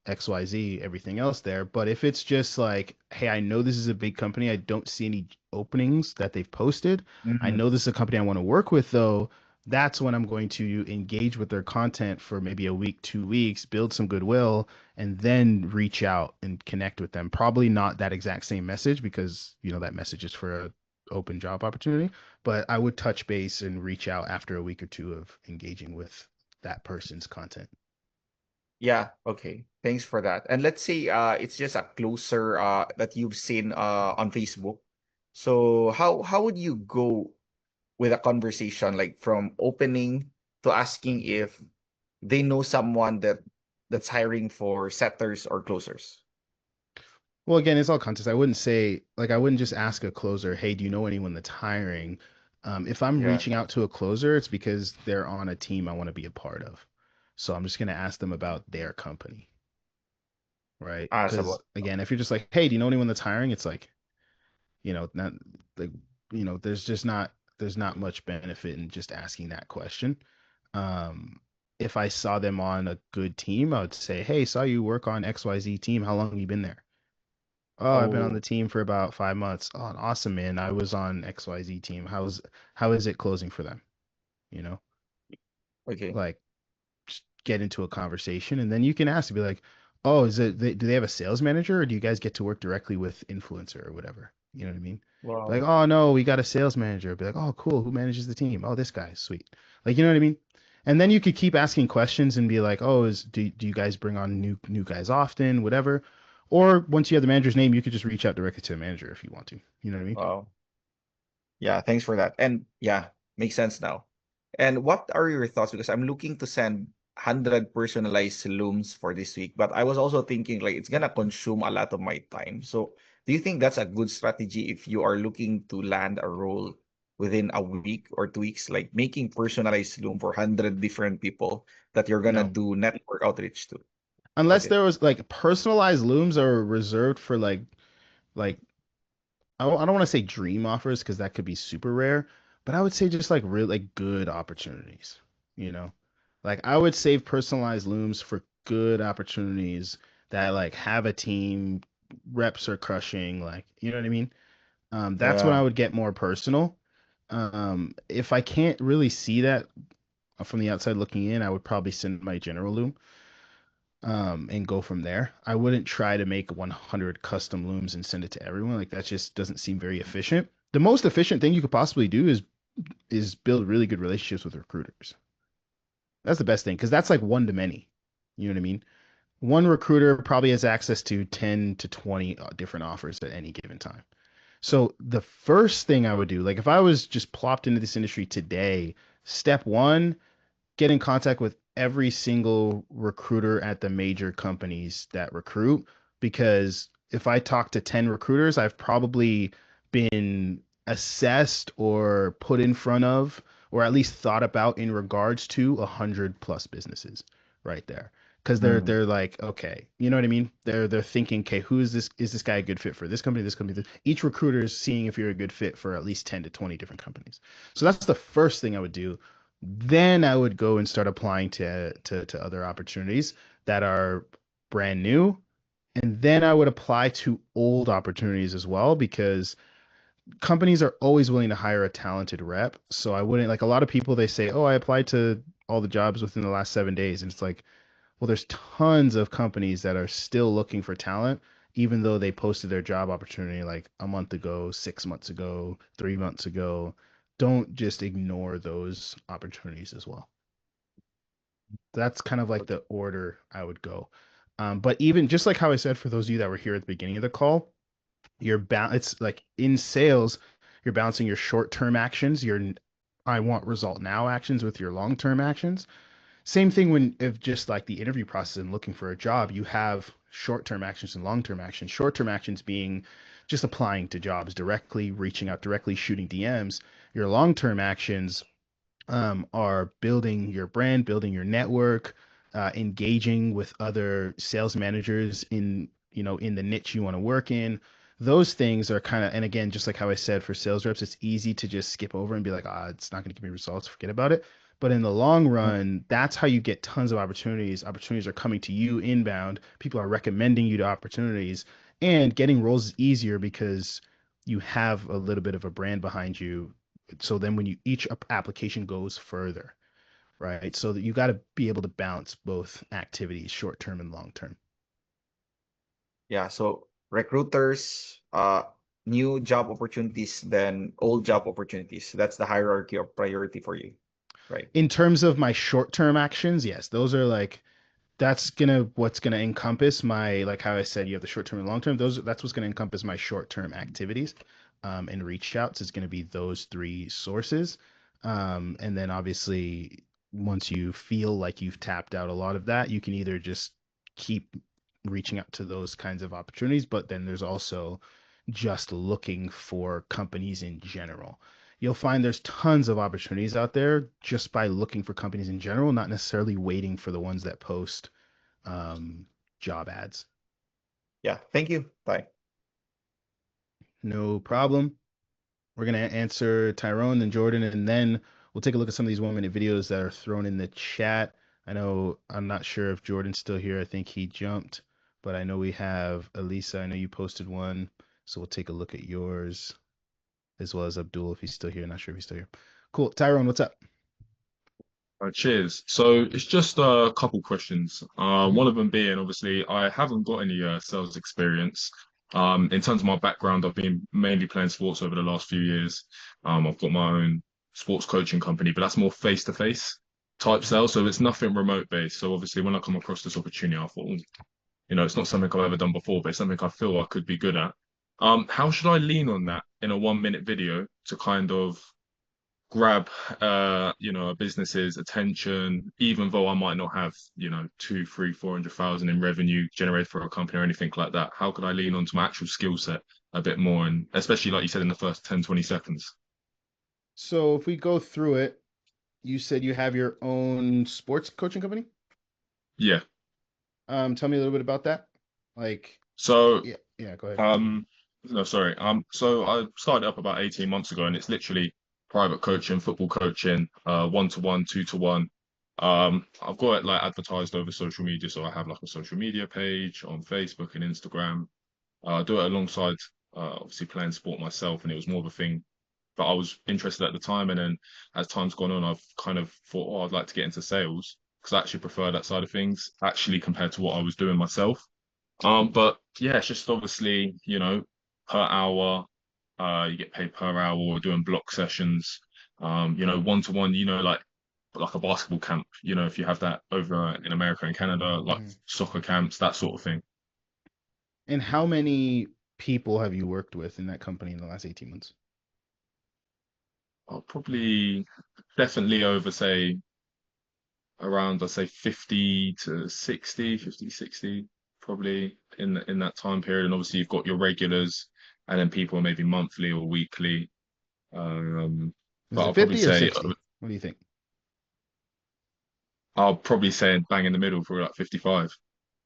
XYZ, everything else there. But if it's just like, hey, I know this is a big company, I don't see any openings that they've posted. I Mhm. know this is a company I want to work with, though. That's when I'm going to engage with their content for maybe a week, 2 weeks, build some goodwill, and then reach out and connect with them. Probably not that exact same message because, that message is for a open job opportunity, but I would touch base and reach out after a week or two of engaging with that person's content. Yeah, okay. Thanks for that. And let's say it's just a closer that you've seen on Facebook. So how would you go with a conversation like from opening to asking if they know someone that's hiring for setters or closers? Well, again, it's all context. I wouldn't say like I wouldn't just ask a closer, "Hey, do you know anyone that's hiring?" If I'm Yeah. reaching out to a closer, it's because they're on a team I want to be a part of. So I'm just gonna ask them about their company, right? Ah, Because sabot. again, if you're just like, "Hey, do you know anyone that's hiring?" It's like, not like, there's not much benefit in just asking that question. Um, if I saw them on a good team, I would say, "Hey, saw you work on XYZ team. How long have you been there?" Oh, I've been on the Oh, team for about 5 months. Oh, awesome, man. I was on XYZ team. How is it closing for them? You know, okay. like just get into a conversation and then you can ask to be like, oh, do they have a sales manager or do you guys get to work directly with influencer or whatever? You know what I mean? Like, Wow. oh no, we got a sales manager. Be like, oh, cool. Who manages the team? Oh, this guy, sweet. Like, you know what I mean? And then you could keep asking questions and be like, oh, do you guys bring on new guys often, whatever? Or once you have the manager's name, you could just reach out directly to the manager if you want to. You know what I mean? Wow. Yeah, thanks for that. And yeah, makes sense now. And what are your thoughts? Because I'm looking to send 100 personalized looms for this week, but I was also thinking like it's gonna consume a lot of my time. So do you think that's a good strategy if you are looking to land a role within a week or 2 weeks, like making personalized loom for 100 different people that you're gonna No. do network outreach to? Unless Okay. there was like personalized looms are reserved for like I don't want to say dream offers because that could be super rare, but I would say just like really like good opportunities, you know? Like I would save personalized looms for good opportunities that like have a team, reps are crushing, like, you know what I mean? That's when I Yeah. would get more personal. If I can't really see that from the outside looking in, I would probably send my general loom and go from there. I wouldn't try to make 100 custom looms and send it to everyone. Like that just doesn't seem very efficient. The most efficient thing you could possibly do is is build really good relationships with recruiters. That's the best thing because that's like one to many. You know what I mean? One recruiter probably has access to 10 to 20 different offers at any given time. So the first thing I would do, like if I was just plopped into this industry today, step one, get in contact with every single recruiter at the major companies that recruit. Because if I talk to 10 recruiters, I've probably been assessed or put in front of, or at least thought about in regards to 100+ businesses right there. Because they're like, okay, you know what I mean? They're thinking, okay, who is this? Is this guy a good fit for this company? This company? Each recruiter is seeing if you're a good fit for at least 10 to 20 different companies. So that's the first thing I would do. Then I would go and start applying to other opportunities that are brand new. And then I would apply to old opportunities as well, because companies are always willing to hire a talented rep. So I wouldn't, like, a lot of people, they say, oh, I applied to all the jobs within the last 7 days. And it's like, well, there's tons of companies that are still looking for talent, even though they posted their job opportunity like a month ago, 6 months ago, 3 months ago. Don't just ignore those opportunities as well. That's kind of like the order I would go. But even just like how I said, for those of you that were here at the beginning of the call, it's like in sales, you're balancing your short-term actions, your I want result now actions with your long-term actions. Same thing when, if just like the interview process and looking for a job, you have short-term actions and long-term actions. Short-term actions being just applying to jobs directly, reaching out directly, shooting DMs. Your long-term actions are building your brand, building your network, engaging with other sales managers in the niche you want to work in. Those things are kind of, and again, just like how I said, for sales reps, it's easy to just skip over and be like, it's not going to give me results, forget about it. But in the long run, that's how you get tons of opportunities. Opportunities are coming to you inbound. People are recommending you to opportunities, and getting roles is easier because you have a little bit of a brand behind you. So then when each application goes further, right? So that you got to be able to balance both activities, short term and long term. Yeah, so recruiters, new job opportunities, then old job opportunities. That's the hierarchy of priority for you, right? In terms of my short term actions, yes, those are like, what's gonna encompass my, like how I said, you have the short term and long term. That's what's gonna encompass my short term activities, and reach outs is gonna be those three sources. And then obviously, once you feel like you've tapped out a lot of that, you can either just keep reaching out to those kinds of opportunities, but then there's also just looking for companies in general. You'll find there's tons of opportunities out there just by looking for companies in general, not necessarily waiting for the ones that post job ads. Yeah, thank you. Bye. No problem. We're going to answer Tyrone and Jordan, and then we'll take a look at some of these 1-minute videos that are thrown in the chat. I'm not sure if Jordan's still here. I think he jumped, but I know we have Elisa. I know you posted one, so we'll take a look at yours, as well as Abdul if he's still here. Not sure if he's still here. Cool. Tyrone, what's up? Cheers. So it's just a couple questions. One of them being, obviously, I haven't got any sales experience. In terms of my background, I've been mainly playing sports over the last few years. I've got my own sports coaching company, but that's more face-to-face type sales. So it's nothing remote based. So obviously, when I come across this opportunity, I thought, it's not something I've ever done before, but it's something I feel I could be good at. How should I lean on that in a 1-minute video to kind of grab a business's attention, even though I might not have 2, 3, 400,000 in revenue generated for a company or anything like that? How could I lean onto my actual skill set a bit more, and especially like you said, in the first 10-20 seconds? So if we go through it, you said you have your own sports coaching company. Yeah. Tell me a little bit about that. So yeah, go ahead. No, sorry. So I started up about 18 months ago, and it's literally private coaching, football coaching, 1-to-1, 2-to-1. I've got it like advertised over social media, so I have like a social media page on Facebook and Instagram. I do it alongside obviously playing sport myself, and it was more of a thing that I was interested at the time. And then as time's gone on, I've kind of thought, I'd like to get into sales, because I actually prefer that side of things actually compared to what I was doing myself. But yeah, it's just obviously, per hour, you get paid per hour. We're doing block sessions. one-to-one, like a basketball camp, if you have that over in America and Canada, like Mhm. soccer camps, that sort of thing. And how many people have you worked with in that company in the last 18 months? I'll probably definitely over, say, around, I'd say 50 to 60, 50, 60, probably in that time period. And obviously you've got your regulars and then people maybe monthly or weekly. Is But it I'll probably 50 or say 60? What do you think? bang in the middle for like 55.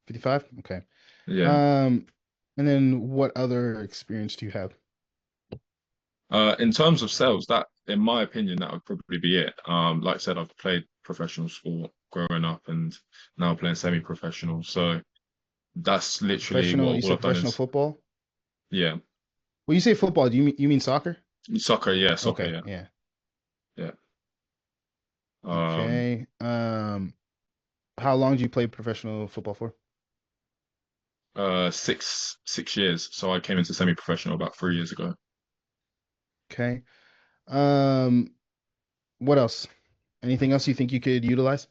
55? Okay. Yeah. And then what other experience do you have? In terms of sales, that, in my opinion, that would probably be it. Like I said, I've played professional sport growing up and now playing semi-professional. So that's literally Professional, what you all said I've done professional is, football? yeah, When you say football, do you mean soccer? soccer, Okay, yeah, yeah. yeah. Okay. How long do you play professional football for? 6 years. So I came into semi-professional about 3 years ago. Okay. Um, what else? Anything else you think you could utilize?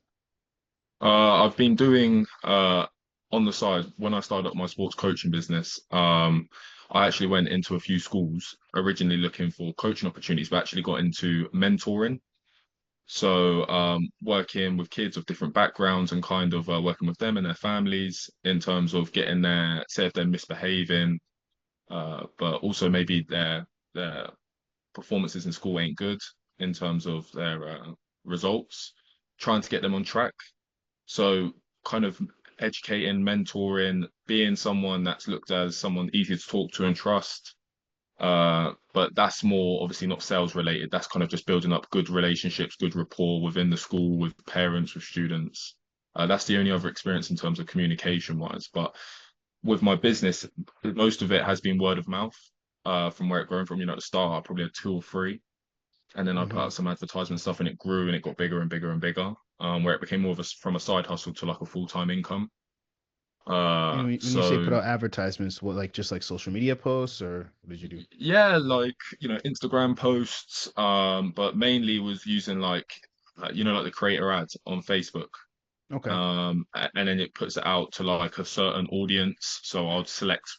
I've been doing on the side when I started up my sports coaching business. I actually went into a few schools originally looking for coaching opportunities, but actually got into mentoring. So working with kids of different backgrounds and kind of working with them and their families in terms of getting say if they're misbehaving, but also maybe their performances in school ain't good in terms of their results, trying to get them on track. So kind of educating, mentoring, being someone that's looked as someone easy to talk to and trust. But that's more obviously not sales related. That's kind of just building up good relationships, good rapport within the school, with parents, with students. That's the only other experience in terms of communication wise. But with my business, most of it has been word of mouth. From where it grown from, at the start, I probably had 2 or 3, and then I put Mm-hmm. out some advertisement stuff, and it grew and it got bigger and bigger and bigger. Where it became more of from a side hustle to like a full-time income. And when you say put So out advertisements, what, like just like social media posts, or what did you do? yeah, like Instagram posts, but mainly was using like the creator ads on Facebook. Okay. And then it puts it out to like a certain audience. So I'd select,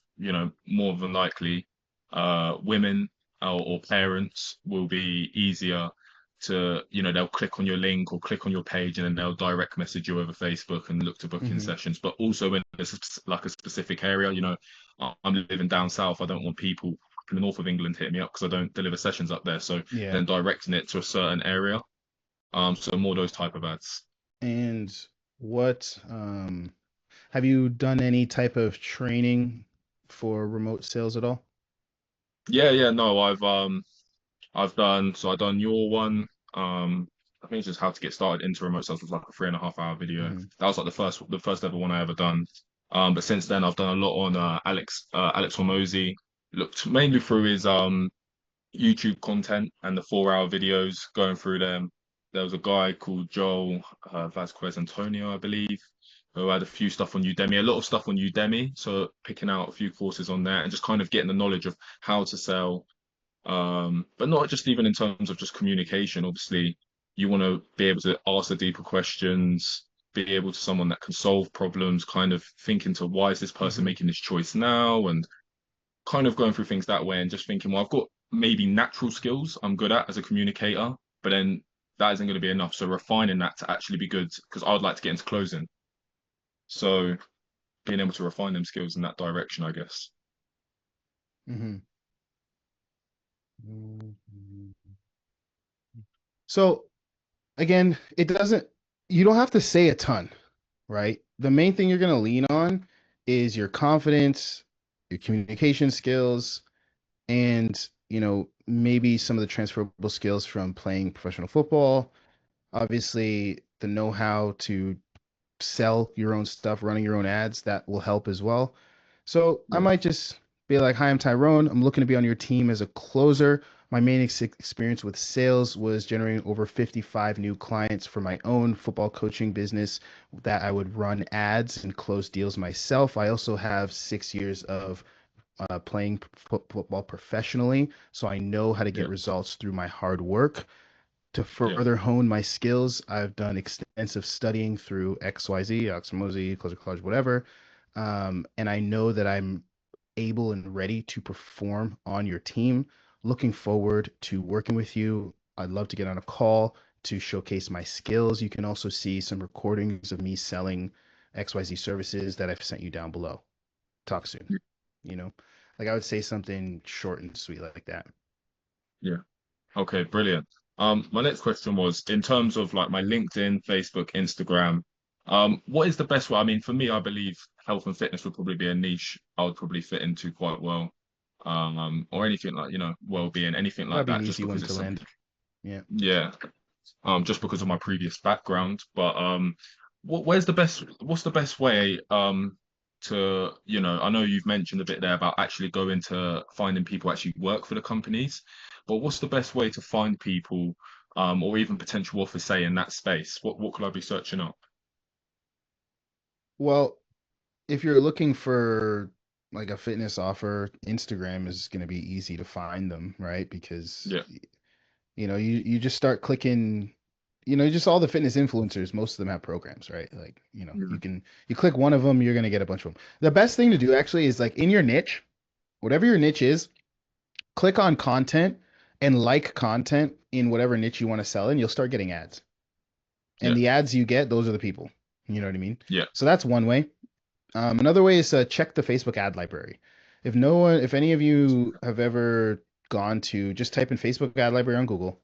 more than likely, women or parents will be easier to, they'll click on your link or click on your page and then they'll direct message you over Facebook and look to book in Mm-hmm. sessions. But also in like a specific area, I'm living down south. I don't want people from the north of England hitting me up because I don't deliver sessions up there. So Yeah. then directing it to a certain area. So more those type of ads. And what have you done any type of training for remote sales at all? Yeah, no, I've done your one. I think it's just how to get started into remote sales was like a 3.5 hour video. Mm-hmm. That was like the first ever one I ever done. But since then I've done a lot on Alex Hormozy. Looked mainly through his YouTube content and the 4 hour videos, going through them. There was a guy called Joel Vasquez Antonio, I believe, who had a few stuff on Udemy, a lot of stuff on Udemy. So picking out a few courses on there and just kind of getting the knowledge of how to sell. But not just even in terms of just communication. Obviously, you want to be able to ask the deeper questions, be able to someone that can solve problems, kind of think into why is this person Mm-hmm. making this choice now, and kind of going through things that way and just thinking, well, I've got maybe natural skills I'm good at as a communicator, but then that isn't going to be enough. So refining that to actually be good, because I would like to get into closing. So being able to refine them skills in that direction, I guess. Mm-hmm. So again, you don't have to say a ton, right? The main thing you're going to lean on is your confidence, your communication skills, and, maybe some of the transferable skills from playing professional football. Obviously, the know-how to sell your own stuff, running your own ads, that will help as well. So I Yeah. might just be like, hi, I'm Tyrone. I'm looking to be on your team as a closer. My main experience with sales was generating over 55 new clients for my own football coaching business that I would run ads and close deals myself. I also have 6 years of playing football professionally, so I know how to get Yeah. results through my hard work. To further hone my skills, I've done extensive studying through XYZ, Oxmozy, Closer College, whatever. And I know that I'm able and ready to perform on your team. Looking forward to working with you. I'd love to get on a call to showcase my skills. You can also see some recordings of me selling XYZ services that I've sent you down below. Talk soon. You know, like I would say something short and sweet like that. Yeah. Okay, brilliant. My next question was in terms of like my LinkedIn, Facebook, Instagram, what is the best way? I mean, for me, I believe health and fitness would probably be a niche I would probably fit into quite well. Or anything like, well-being, anything like That'd be an that, just easy one because to it's land. Yeah. yeah, just because of my previous background. But what's the best way to, I know you've mentioned a bit there about actually going to finding people who actually work for the companies, but what's the best way to find people or even potential offers, say, in that space? What could I be searching up? Well, if you're looking for like a fitness offer, Instagram is going to be easy to find them, right? Because Yeah. you just start clicking, just all the fitness influencers, most of them have programs, right? Like, you click one of them, you're going to get a bunch of them. The best thing to do actually is like in your niche, whatever your niche is, click on content and like content in whatever niche you want to sell in, you'll start getting ads. And Yeah. the ads you get, those are the people. You know what I mean? Yeah. So that's one way. Another way is to check the Facebook ad library. If any of you have ever gone to just type in Facebook ad library on Google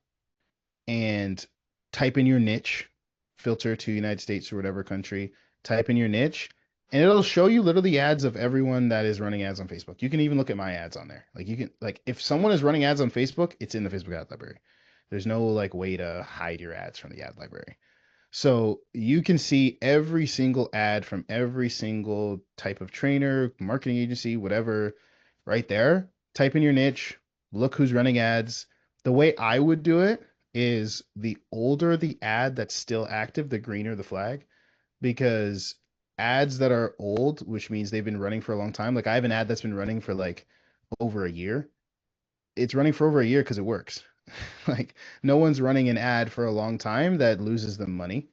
and type in your niche, filter to United States or whatever country, type in your niche, and it'll show you literally ads of everyone that is running ads on Facebook. You can even look at my ads on there. Like if someone is running ads on Facebook, it's in the Facebook ad library. There's no like way to hide your ads from the ad library. So you can see every single ad from every single type of trainer, marketing agency, whatever, right there. Type in your niche, look who's running ads. The way I would do it is the older the ad that's still active, the greener the flag, because ads that are old, which means they've been running for a long time, like I have an ad that's been running for like over a year. It's running for over a year because it works. Like no one's running an ad for a long time that loses them money.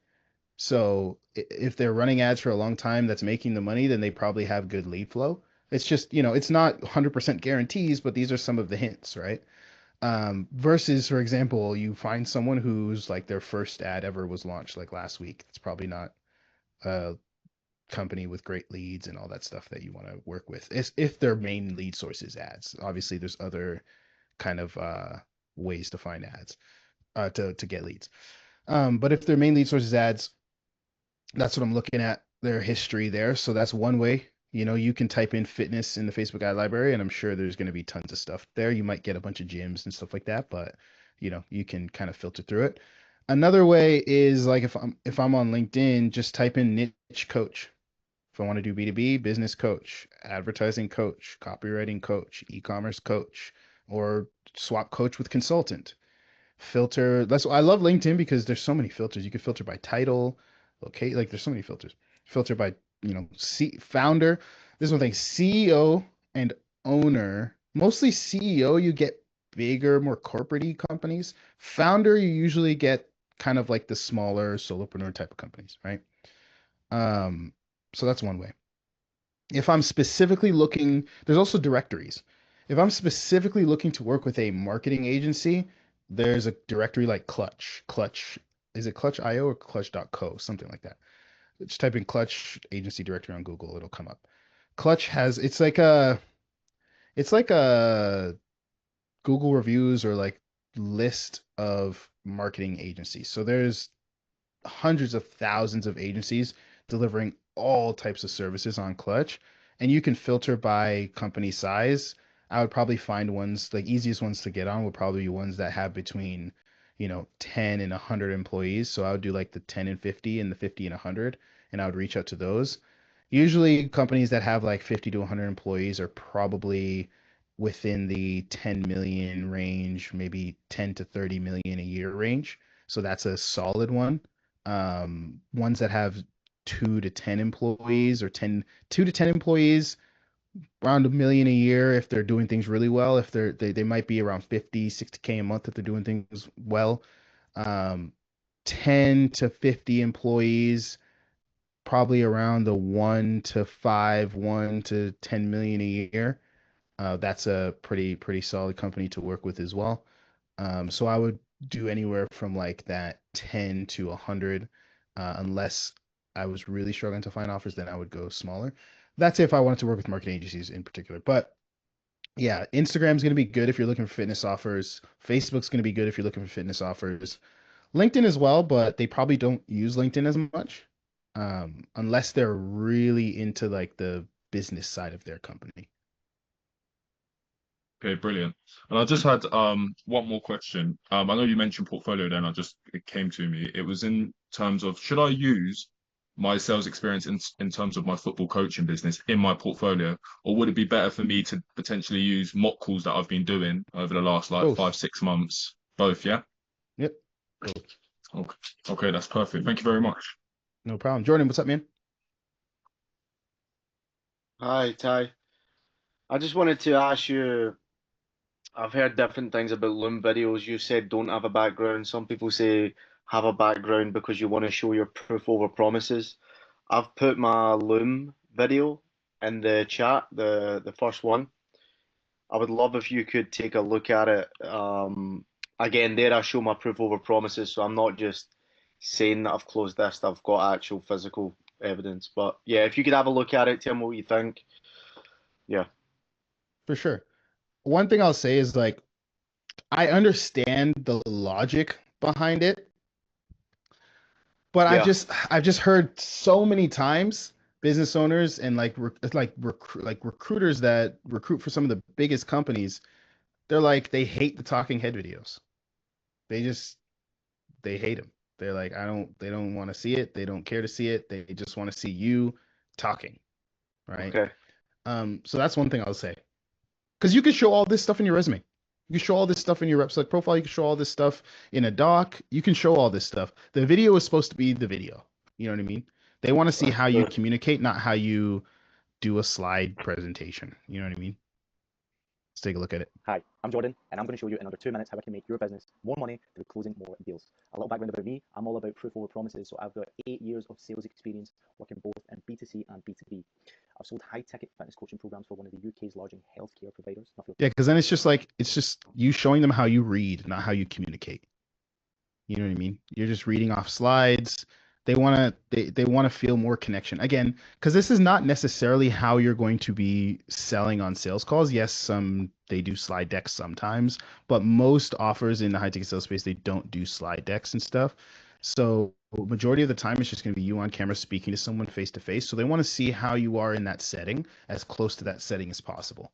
So if they're running ads for a long time that's making the money, then they probably have good lead flow. It's just, it's not 100% guarantees, but these are some of the hints, right? Versus, for example, you find someone who's like their first ad ever was launched like last week. It's probably not a company with great leads and all that stuff that you want to work with. If their main lead source is ads. Obviously, there's other kind of ways to find ads to get leads. But if their main lead source is ads, that's what I'm looking at, their history there. So that's one way. You can type in fitness in the Facebook ad library, and I'm sure there's going to be tons of stuff there. You might get a bunch of gyms and stuff like that, but you can kind of filter through it. Another way is like if I'm on LinkedIn, just type in niche coach. If I want to do B2B, business coach, advertising coach, copywriting coach, e-commerce coach, or swap coach with consultant. Filter. I love LinkedIn because there's so many filters. You can filter by title, okay, like there's so many filters. Filter by, founder. This one thing, CEO and owner. Mostly CEO, you get bigger, more corporate-y companies. Founder, you usually get kind of like the smaller solopreneur type of companies, right? So that's one way. If I'm specifically looking, there's also directories. If I'm specifically looking to work with a marketing agency, there's a directory like Clutch. Is it Clutch.io or Clutch.co? Something like that. Just type in Clutch agency directory on Google, it'll come up. Clutch it's like a Google reviews or like list of marketing agencies. So there's hundreds of thousands of agencies delivering all types of services on Clutch, and you can filter by company size. I would probably find ones, like easiest ones to get on would probably be ones that have between 10 and 100 employees. So I would do like the 10 and 50 and the 50 and 100, and I would reach out to those. Usually companies that have like 50 to 100 employees are probably within the 10 million range, maybe 10 to 30 million a year range. So that's a solid one. Ones that have 2 to 10 employees or 2 to 10 employees, around $1 million a year if they're doing things really well. If they might be around 50, 60K a month if they're doing things well. Um, 10 to 50 employees, probably around the 1 to 5, 1 to 10 million a year. That's a pretty solid company to work with as well. So I would do anywhere from like that 10 to 100, unless I was really struggling to find offers, then I would go smaller. That's if I wanted to work with marketing agencies in particular. But yeah, Instagram's going to be good if you're looking for fitness offers. Facebook's going to be good if you're looking for fitness offers. LinkedIn as well, but they probably don't use LinkedIn as much, unless they're really into like the business side of their company. Okay, brilliant. And I just had one more question. I know you mentioned portfolio then, it came to me. It was in terms of, should I use my sales experience in terms of my football coaching business in my portfolio, or would it be better for me to potentially use mock calls that I've been doing over the last like Both. 5-6 months? Both, yeah? Yep. Both. Okay. Okay, that's perfect. Thank you very much. No problem. Jordan, what's up, man? Hi, Ty. I just wanted to ask you, I've heard different things about Loom videos. You said don't have a background. Some people say have a background because you want to show your proof over promises. I've put my Loom video in the chat, the first one. I would love if you could take a look at it. Again, there I show my proof over promises, so I'm not just saying that I've closed this, I've got actual physical evidence. But yeah, if you could have a look at it, tell me what you think. Yeah. For sure. One thing I'll say is like, I understand the logic behind it, but Yeah. I've just heard so many times business owners and like recruiters that recruit for some of the biggest companies, they're like they hate the talking head videos. They hate them. They're like they don't want to see it. They don't care to see it. They just want to see you talking, right? Okay. So that's one thing I'll say. Because you can show all this stuff in your resume. You can show all this stuff in your RepSelect profile. You can show all this stuff in a doc. You can show all this stuff. The video is supposed to be the video. You know what I mean? They want to see how you communicate, not how you do a slide presentation. You know what I mean? Let's take a look at it. Hi, I'm Jordan, and I'm going to show you in under 2 minutes how I can make your business more money through closing more deals. A little background about me, I'm all about proof over promises, so I've got 8 years of sales experience working both in B2C and B2B. I've sold high-ticket fitness coaching programs for one of the UK's largest healthcare providers. Yeah, because then it's just you showing them how you read, not how you communicate. You know what I mean? You're just reading off slides. They want to feel more connection. Again, because this is not necessarily how you're going to be selling on sales calls. Yes, they do slide decks sometimes, but most offers in the high ticket sales space, they don't do slide decks and stuff. So majority of the time it's just going to be you on camera speaking to someone face to face. So they want to see how you are in that setting, as close to that setting as possible.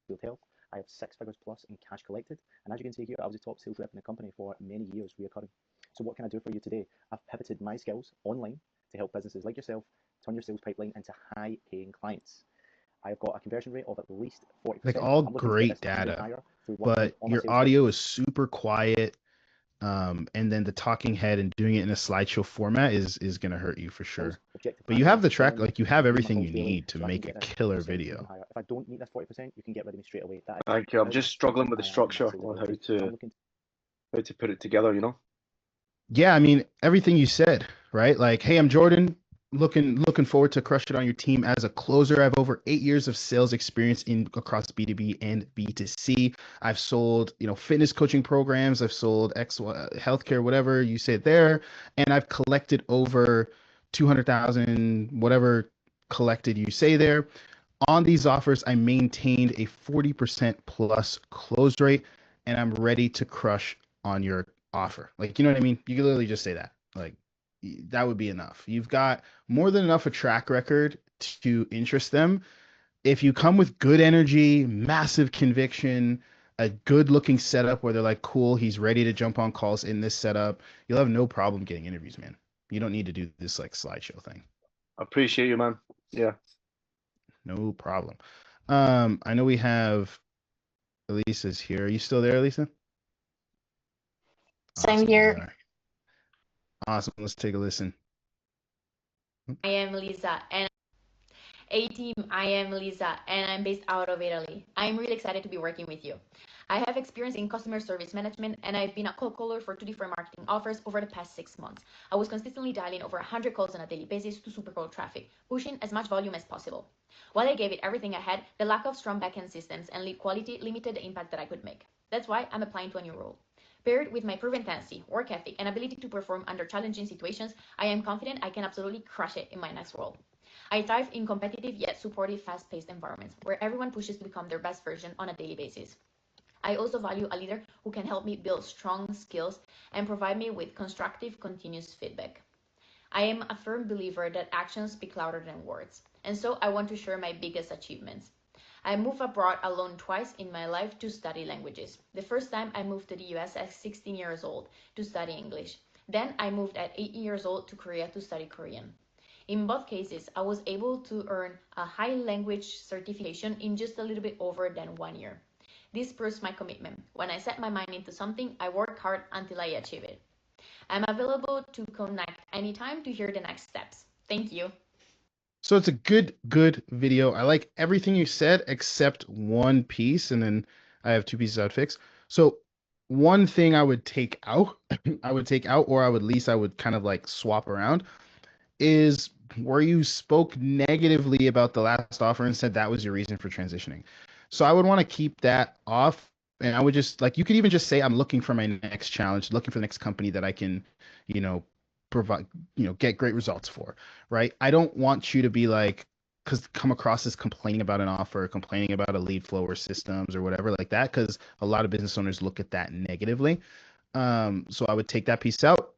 Field health. I have 6 figures plus in cash collected, and as you can see here, I was a top sales rep in the company for many years reoccurring. So what can I do for you today? I've pivoted my skills online to help businesses like yourself turn your sales pipeline into high-paying clients. I've got a conversion rate of at least 40%. Like all great data, but your audio is super quiet. And then the talking head and doing it in a slideshow format is going to hurt you for sure. But you have the track, like you have everything you need to make a killer video. If I don't meet this 40%, you can get rid of me straight away. Thank you. I'm just struggling with the structure on how to put it together, you know? Yeah, I mean, everything you said, right? Like, hey, I'm Jordan, looking forward to crush it on your team as a closer. I have over 8 years of sales experience across B2B and B2C. I've sold, fitness coaching programs. I've sold healthcare, whatever you say there, and I've collected over 200,000, whatever collected you say there. On these offers, I maintained a 40% plus close rate, and I'm ready to crush on your offer. Like, you know what I mean? You can literally just say that. Like, that would be enough. You've got more than enough a track record to interest them. If you come with good energy, massive conviction, a good looking setup where they're like, cool, he's ready to jump on calls in this setup, you'll have no problem getting interviews, man. You don't need to do this like slideshow thing. I appreciate you, man. Yeah. No problem. I know we have Elisa's here. Are you still there, Elisa? Same here. Awesome. Let's take a listen. I am Lisa, Hey team, I am Lisa and I'm based out of Italy. I'm really excited to be working with you. I have experience in customer service management and I've been a cold caller for 2 different marketing offers over the past 6 months. I was consistently dialing over 100 calls on a daily basis to super cold traffic, pushing as much volume as possible. While I gave it everything I had, the lack of strong backend systems and lead quality limited the impact that I could make. That's why I'm applying to a new role. Paired with my proven tenacity, work ethic, and ability to perform under challenging situations, I am confident I can absolutely crush it in my next role. I thrive in competitive yet supportive, fast-paced environments where everyone pushes to become their best version on a daily basis. I also value a leader who can help me build strong skills and provide me with constructive, continuous feedback. I am a firm believer that actions speak louder than words, and so I want to share my biggest achievements. I moved abroad alone twice in my life to study languages. The first time I moved to the US at 16 years old to study English. Then I moved at 18 years old to Korea to study Korean. In both cases, I was able to earn a high language certification in just a little bit over than 1 year. This proves my commitment. When I set my mind into something, I work hard until I achieve it. I'm available to connect anytime to hear the next steps. Thank you. So it's a good video. I like everything you said except one piece, and then I have two pieces I would fix. So one thing I would take out, or at least I would kind of like swap around, is where you spoke negatively about the last offer and said that was your reason for transitioning. So I would want to keep that off. And I would just like, you could even just say, I'm looking for my next challenge, looking for the next company that I can, you know, provide, get great results for, right? I don't want you to be like, because come across as complaining about an offer, complaining about a lead flow or systems or whatever like that, because a lot of business owners look at that negatively. So I would take that piece out.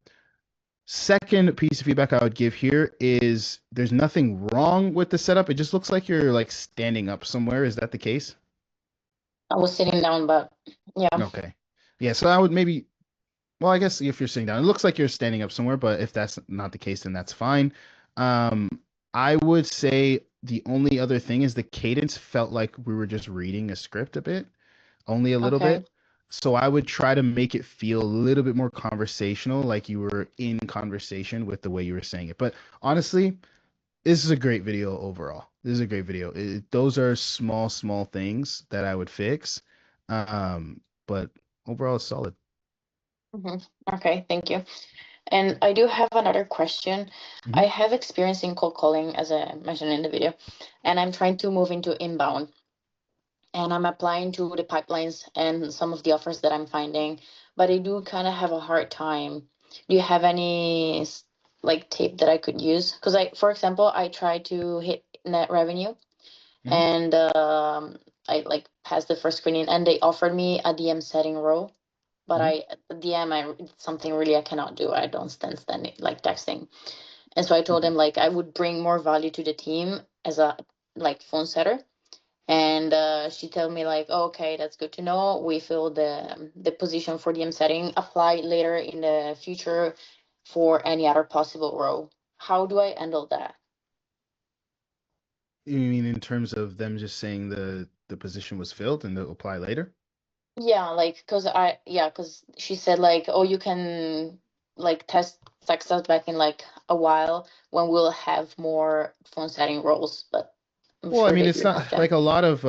Second piece of feedback I would give here is there's nothing wrong with the setup. It just looks like you're like standing up somewhere. Is that the case? I was sitting down, but yeah. Okay. Yeah, so I would maybe, well, I guess if you're sitting down, it looks like you're standing up somewhere, but if that's not the case, then that's fine. Um, I would say the only other thing is the cadence felt like we were just reading a script a bit, only a little Okay. bit. So I would try to make it feel a little bit more conversational, like you were in conversation with the way you were saying it. But honestly, this is a great video overall. This is a great video. Those are small things that I would fix. But overall, it's solid. Okay, thank you. And I do have another question. I have experience in cold calling, as I mentioned in the video, and I'm trying to move into inbound. And I'm applying to the pipelines and some of the offers that I'm finding, but I do kind of have a hard time. Do you have any like tip that I could use? Because for example, I tried to hit net revenue and I like passed the first screening and they offered me a DM setting role. But it's something really I cannot do. I don't stand it, like texting. And so I told him like I would bring more value to the team as a like phone setter. And she told me like, oh, okay, that's good to know. We fill the position for DM setting. Apply later in the future for any other possible role. How do I handle that? You mean in terms of them just saying the position was filled and they'll apply later? Yeah, like, cause she said like, oh, you can like text us back in like a while when we'll have more phone setting roles, but I'm Well, I sure mean, that it's you have not them. like a lot of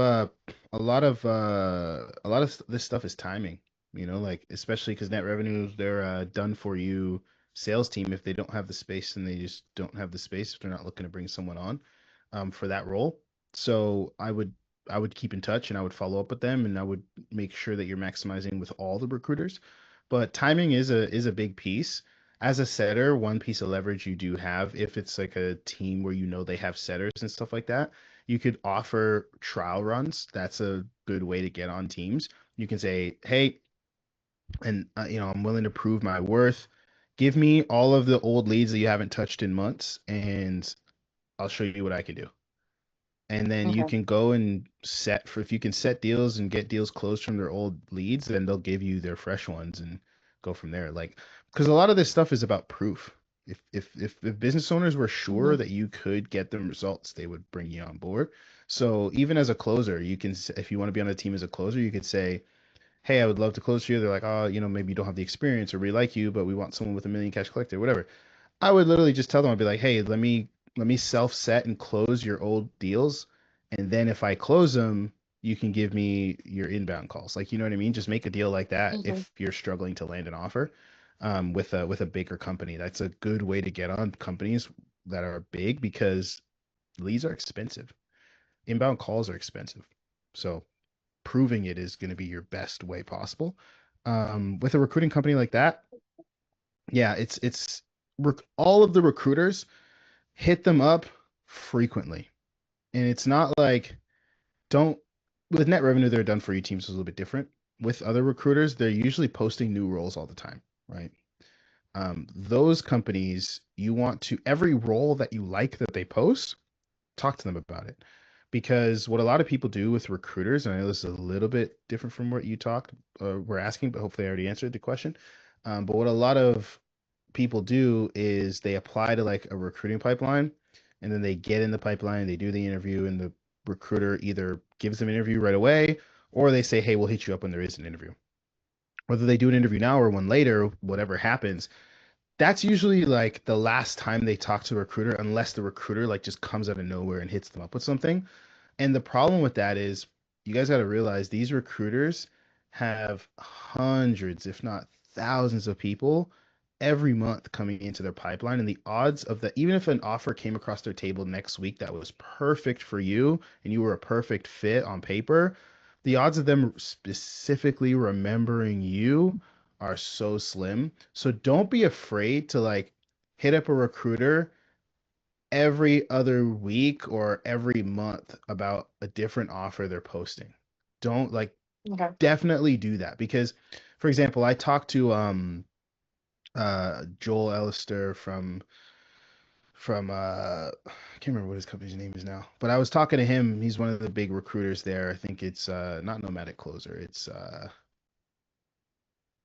this stuff is timing, like especially because net revenues, they're a done for you sales team. If they don't have the space, and they just don't have the space if they're not looking to bring someone on for that role. So I would keep in touch and I would follow up with them and I would make sure that you're maximizing with all the recruiters. But timing is a big piece. As a setter, one piece of leverage you do have, if it's like a team where they have setters and stuff like that, you could offer trial runs. That's a good way to get on teams. You can say, hey, and I'm willing to prove my worth. Give me all of the old leads that you haven't touched in months, and I'll show you what I can do. And then you Okay. can go and if you can set deals and get deals closed from their old leads, then they'll give you their fresh ones and go from there. Like, because a lot of this stuff is about proof. If business owners were sure that you could get them results, they would bring you on board. So even as a closer, if you want to be on a team as a closer, you could say, hey, I would love to close for you. They're like, oh, maybe you don't have the experience or we like you, but we want someone with 1 million cash collected, whatever. I would literally just tell them, I'd be like, hey, let me let me self-set and close your old deals, and then if I close them, you can give me your inbound calls. Like, you know what I mean? Just make a deal like that Mm-hmm. if you're struggling to land an offer with a bigger company. That's a good way to get on companies that are big because leads are expensive. Inbound calls are expensive. So proving it is going to be your best way possible. With a recruiting company like that, yeah, all of the recruiters hit them up frequently. And it's not like don't with net revenue, they're done for you teams is a little bit different. With other recruiters, they're usually posting new roles all the time, right? Those companies, you want to every role that you like that they post, talk to them about it. Because what a lot of people do with recruiters, and I know this is a little bit different from what you were asking, but hopefully I already answered the question. But what a lot of people do is they apply to like a recruiting pipeline, and then they get in the pipeline, they do the interview, and the recruiter either gives them an interview right away, or they say, hey, we'll hit you up when there is an interview. Whether they do an interview now or one later, whatever happens, that's usually like the last time they talk to a recruiter, unless the recruiter like just comes out of nowhere and hits them up with something. And the problem with that is you guys got to realize these recruiters have hundreds, if not thousands of people every month coming into their pipeline. And the odds of that, even if an offer came across their table next week that was perfect for you and you were a perfect fit on paper, the odds of them specifically remembering you are so slim. So don't be afraid to like hit up a recruiter every other week or every month about a different offer they're posting. Don't like Okay. definitely do that because, for example, I talked to Joel Ellister from I can't remember what his company's name is now, but I was talking to him. He's one of the big recruiters there. I think it's not Nomadic Closer. It's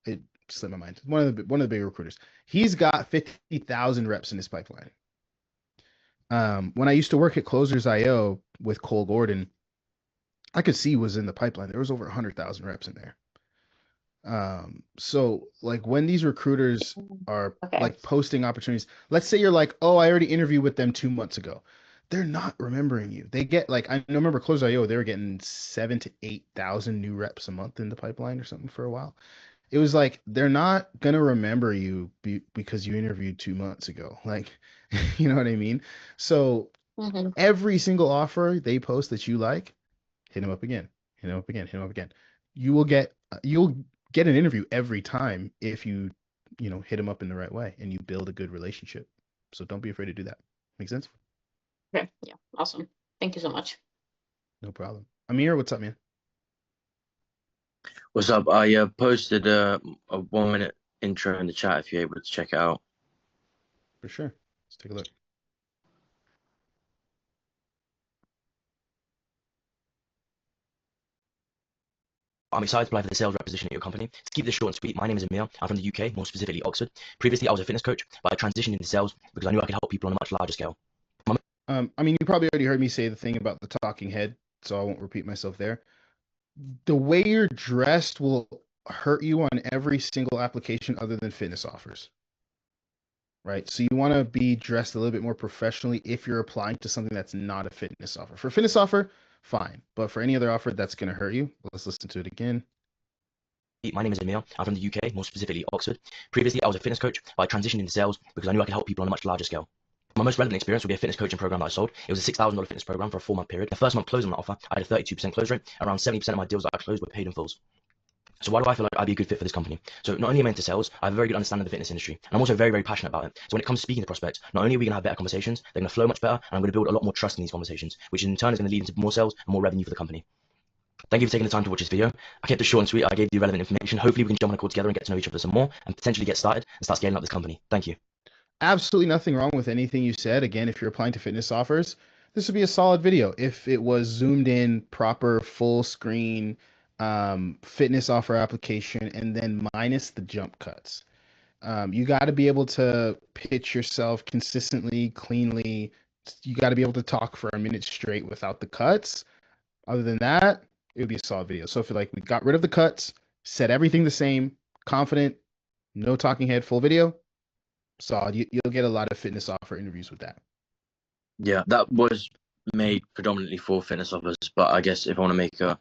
it slipped my mind. One of the big recruiters. He's got 50,000 reps in his pipeline. When I used to work at Closers.io with Cole Gordon, I could see was in the pipeline. There was over 100,000 reps in there. So like when these recruiters are Okay. like posting opportunities, let's say you're like, oh, I already interviewed with them 2 months ago. They're not remembering you. They get like, I remember Closers.io, they were getting 7,000 to 8,000 new reps a month in the pipeline or something for a while. It was like, they're not going to remember you because you interviewed 2 months ago. Like, you know what I mean? So Mm-hmm. every single offer they post that you like, hit them up again, hit them up again, hit them up again. You'll get an interview every time if you hit them up in the right way and you build a good relationship. So don't be afraid to do that. Make sense? Okay. Yeah. Awesome. Thank you so much. No problem. Amir, what's up, man? What's up? I posted a 1 minute intro in the chat if you're able to check it out. For sure. Let's take a look. I'm excited to apply for the sales rep position at your company. To keep this short and sweet, my name is Emil. I'm from the UK, more specifically Oxford. Previously, I was a fitness coach, but I transitioned into sales because I knew I could help people on a much larger scale. I mean, you probably already heard me say the thing about the talking head, so I won't repeat myself there. The way you're dressed will hurt you on every single application other than fitness offers. Right? So you want to be dressed a little bit more professionally if you're applying to something that's not a fitness offer. For a fitness offer, fine. But for any other offer that's going to hurt you, let's listen to it again. My name is Emil. I'm from the UK, more specifically Oxford. Previously, I was a fitness coach, but I transitioned into sales because I knew I could help people on a much larger scale. My most relevant experience would be a fitness coaching program that I sold. It was a $6,000 fitness program for a 4-month period. The first month closing that offer, I had a 32% close rate. Around 70% of my deals that I closed were paid in fulls. So why do I feel like I'd be a good fit for this company? So not only am I into sales, I have a very good understanding of the fitness industry. And I'm also very, very passionate about it. So when it comes to speaking to prospects, not only are we going to have better conversations, they're going to flow much better, and I'm going to build a lot more trust in these conversations, which in turn is going to lead into more sales and more revenue for the company. Thank you for taking the time to watch this video. I kept it short and sweet. I gave you relevant information. Hopefully we can jump on a call together and get to know each other some more and potentially get started and start scaling up this company. Thank you. Absolutely nothing wrong with anything you said. Again, if you're applying to fitness offers, this would be a solid video if it was zoomed in, proper, full screen, fitness offer application, and then minus the jump cuts. You got to be able to pitch yourself consistently, cleanly. You got to be able to talk for a minute straight without the cuts. Other than that, it would be a solid video. So if we got rid of the cuts, set everything the same, confident, no talking head, full video, solid. You'll get a lot of fitness offer interviews with that. Yeah, that was made predominantly for fitness offers, but I guess if I want to make a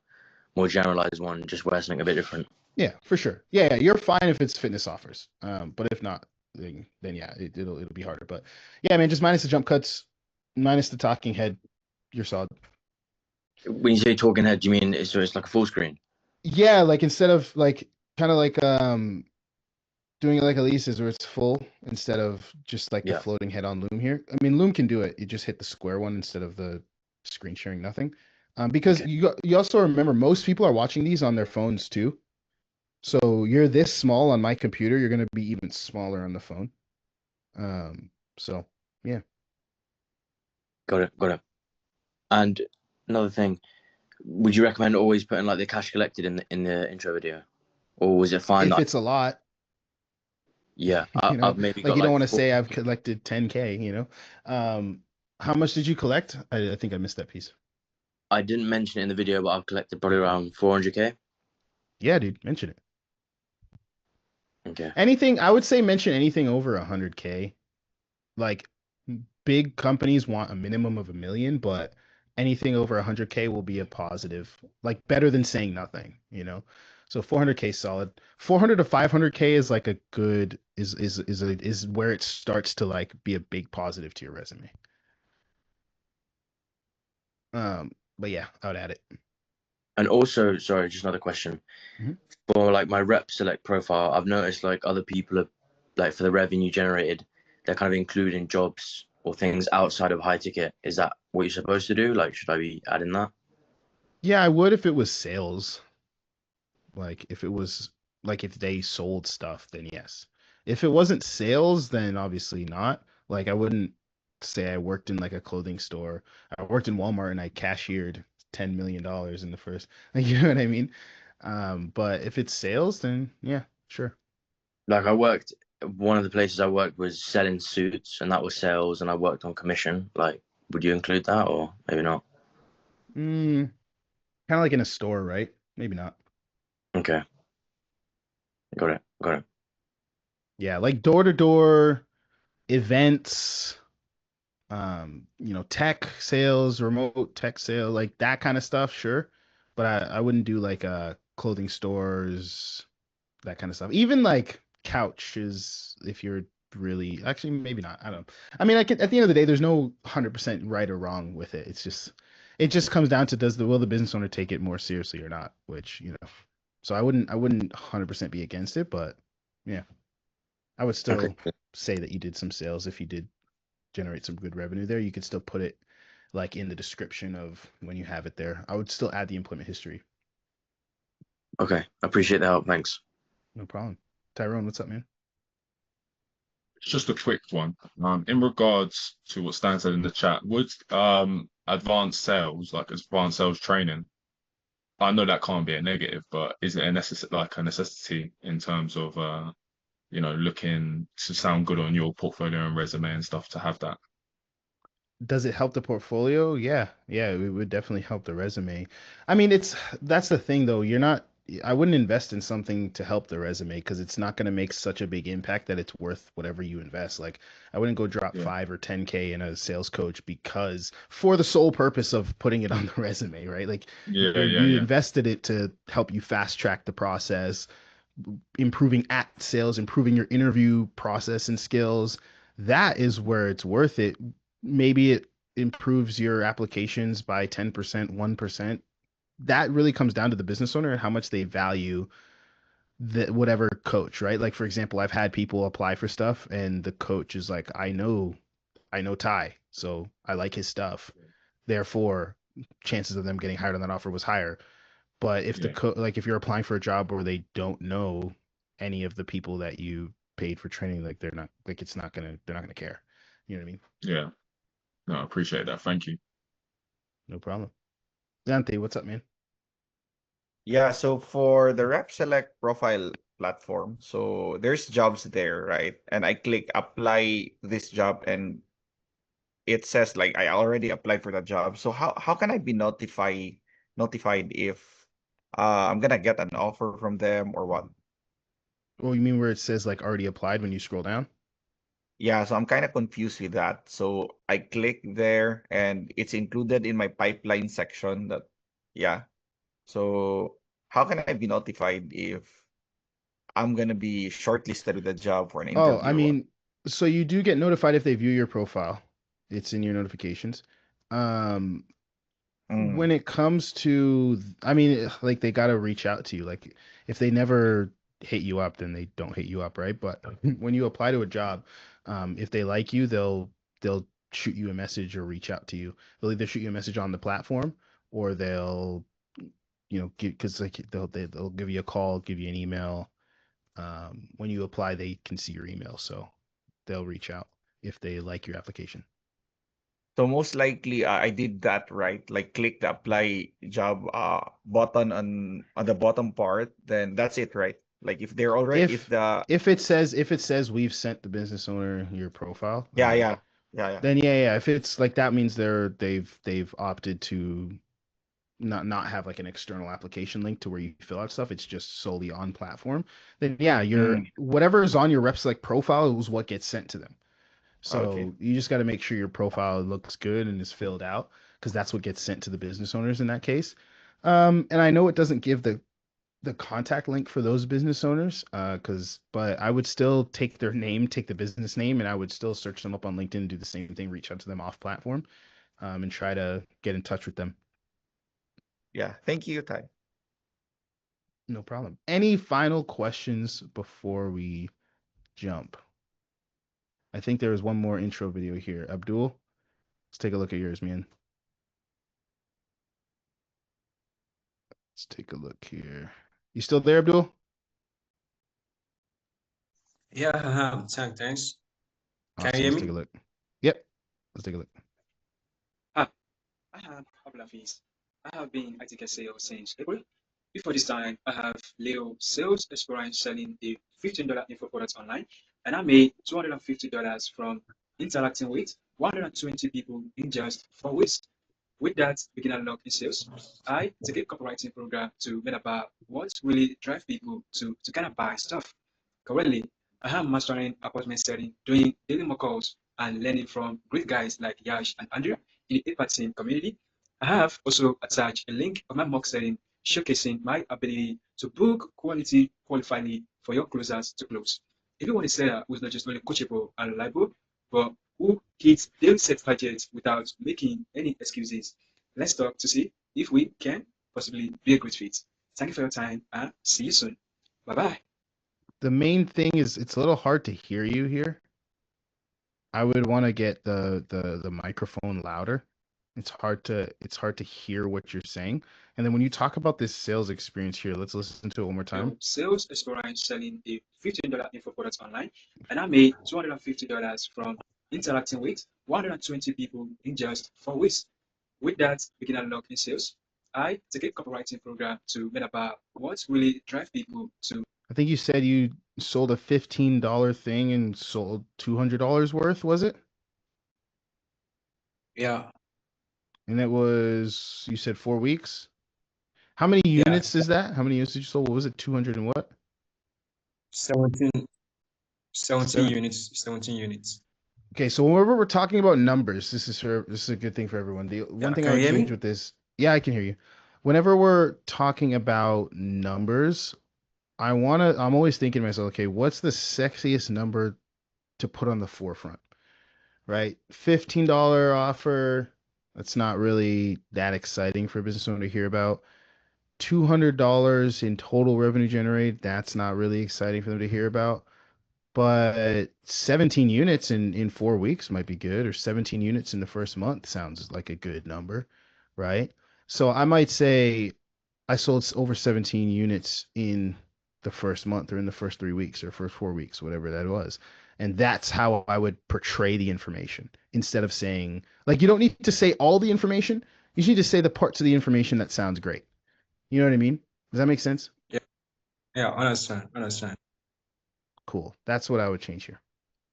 more generalized one, just wear something a bit different. Yeah, for sure. Yeah, you're fine if it's fitness offers. But if not, then yeah, it'll be harder. But yeah, man, just minus the jump cuts, minus the talking head, you're solid. When you say talking head, do you mean it's like a full screen? Yeah, like instead of like kind of like doing it like Elise's where it's full instead of just like the Yeah. floating head on Loom here. I mean, Loom can do it. You just hit the square one instead of the screen sharing nothing. Because you also remember most people are watching these on their phones too. So you're this small on my computer, you're gonna be even smaller on the phone. So yeah. Got it. And another thing, would you recommend always putting like the cash collected in the intro video, or was it fine If that it's a lot, yeah, you know, I've maybe like got you don't like want to four. say I've collected 10K, you know. How much did you collect? I think I missed that piece. I didn't mention it in the video, but I've collected probably around 400K. Yeah, dude, mention it. Okay. Anything, I would say mention anything over 100K. Like big companies want a minimum of 1 million, but anything over 100K will be a positive, like better than saying nothing, you know. So 400K solid. 400 to 500K is like a good is where it starts to like be a big positive to your resume. But yeah, I would add it. And also, sorry, just another question. Mhm. For like my rep select profile, I've noticed like other people are like for the revenue generated, they're kind of including jobs or things outside of high ticket. Is that what you're supposed to do? Like, should I be adding that? Yeah, I would if it was sales. Like if it was like if they sold stuff, then yes. If it wasn't sales, then obviously not. Like I wouldn't say I worked in like a clothing store. I worked in Walmart and I cashiered $10 million in the first, like, you know what I mean? But if it's sales, then yeah, sure. Like one of the places I worked was selling suits, and that was sales, and I worked on commission. Like, would you include that or maybe not? Kind of like in a store, right? Maybe not. Okay. Got it. Yeah, like door to door events, you know, tech sales, remote tech sale, like that kind of stuff, sure. But I wouldn't do like clothing stores, that kind of stuff. Even like couches, if you're really actually maybe not. I don't know. I mean, at the end of the day, there's no 100% right or wrong with it. It just comes down to will the business owner take it more seriously or not, which, you know. So I wouldn't 100% be against it, but yeah. I would Okay. still say that you did some sales if you did generate some good revenue there. You could still put it like in the description of when you have it there. I would still add the employment history. Okay. Appreciate the help. Thanks. No problem. Tyrone, what's up, man? It's just a quick one. In regards to what Stan said in the chat, would advanced sales, like advanced sales training, I know that can't be a negative, but is it a necessity in terms of looking to sound good on your portfolio and resume and stuff to have that? Does it help the portfolio? Yeah. Yeah, it would definitely help the resume. I mean, that's the thing though. I wouldn't invest in something to help the resume because it's not going to make such a big impact that it's worth whatever you invest. Like, I wouldn't go drop Yeah. 5 or 10K in a sales coach because for the sole purpose of putting it on the resume, right? Like, Yeah. you invested it to help you fast track the process, improving at sales, improving your interview process and skills. That is where it's worth it. Maybe it improves your applications by 10%, 1%. That really comes down to the business owner and how much they value whatever coach, right? Like for example, I've had people apply for stuff and the coach is like, I know Ty, so I like his stuff. Therefore, chances of them getting hired on that offer was higher. But if Yeah. like if you're applying for a job where they don't know any of the people that you paid for training, like they're not gonna care. You know what I mean? Yeah. No, I appreciate that. Thank you. No problem. Dante, what's up, man? Yeah, so for the Rep Select profile platform, so there's jobs there, right? And I click apply this job and it says like I already applied for that job. So how can I be notified if I'm gonna get an offer from them or what? Oh, you mean where it says like already applied when you scroll down? Yeah, so I'm kind of confused with that. So I click there and it's included in my pipeline section that, yeah. So how can I be notified if I'm gonna be shortlisted with a job for an Oh, I interview or what? mean, so you do get notified if they view your profile. It's in your notifications. Um, when Mm, it comes to, I mean, like they gotta reach out to you. Like if they never hit you up, then they don't hit you up, right? But when you apply to a job, if they like you, they'll shoot you a message or reach out to you. They'll either shoot you a message on the platform or they'll, give because like they'll give you a call, give you an email. When you apply, they can see your email, so they'll reach out if they like your application. So most likely I did that right. Like click the apply job button on the bottom part, then that's it, right? Like if they're already if If the if it says we've sent the business owner your profile, yeah, yeah, yeah, yeah. then yeah. If it's like that means they've opted to not have like an external application link to where you fill out stuff. It's just solely on platform. Then yeah, your Mm, whatever is on your reps like profile is what gets sent to them. okay. So you just got to make sure your profile looks good and is filled out because that's what gets sent to the business owners in that case. And I know it doesn't give the contact link for those business owners, but I would still take their name, take the business name, and I would still search them up on LinkedIn and do the same thing, reach out to them off platform, and try to get in touch with them. Yeah. Thank you, Ty. No problem. Any final questions before we jump? I think there is one more intro video here. Abdul, let's take a look at yours, man. Let's take a look here. You still there, Abdul? Yeah, I have. Thanks. Can Awesome. you hear Let's take me? a look. Yep. Let's take a look. Ah, I have a couple of things. I have been at ticket sales since April. Before this time, I have little sales experience selling the $15 info products online, and I made $250 from interacting with 120 people in just 4 weeks. With that beginner luck in sales, I take a copywriting program to learn about what really drive people to kind of buy stuff. Currently, I am mastering appointment setting, doing daily mock calls, and learning from great guys like Yash and Andrea in the APAT team community. I have also attached a link of my mock setting showcasing my ability to book quality qualified lead for your closers to close. If you want a seller who's not just only coachable and reliable, but who hits daily set budgets without making any excuses, let's talk to see if we can possibly be a great fit. Thank you for your time and see you soon. Bye bye. The main thing is it's a little hard to hear you here. I would want to get the microphone louder. It's hard to hear what you're saying. And then when you talk about this sales experience here, let's listen to it one more time. Sales experience selling the $15 info products online, and I made $250 from interacting with 120 people in just 4 weeks. With that beginner luck in sales, I take a copywriting program to learn about what really drive people to. I think you said you sold a $15 thing and sold $200 worth, was it? Yeah, And it was, you said 4 weeks? How many yeah, units is that? How many units did you sold? What was it? 200 and what? 17, 17 Seven. units, 17 units. Okay, so whenever we're talking about numbers, this is a good thing for everyone. The one thing I Can would you hear change me? with this, yeah, I can hear you. Whenever we're talking about numbers, I'm always thinking to myself, okay, what's the sexiest number to put on the forefront, right? $15 offer, that's not really that exciting for a business owner to hear about. $200 in total revenue generated, that's not really exciting for them to hear about. But 17 units in 4 weeks might be good, or 17 units in the first month sounds like a good number, right? So I might say I sold over 17 units in the first month or in the first 3 weeks or first 4 weeks, whatever that was. And that's how I would portray the information instead of saying, like, you don't need to say all the information. You just need to say the parts of the information that sounds great. You know what I mean? Does that make sense? Yeah, understand. Cool. That's what I would change here.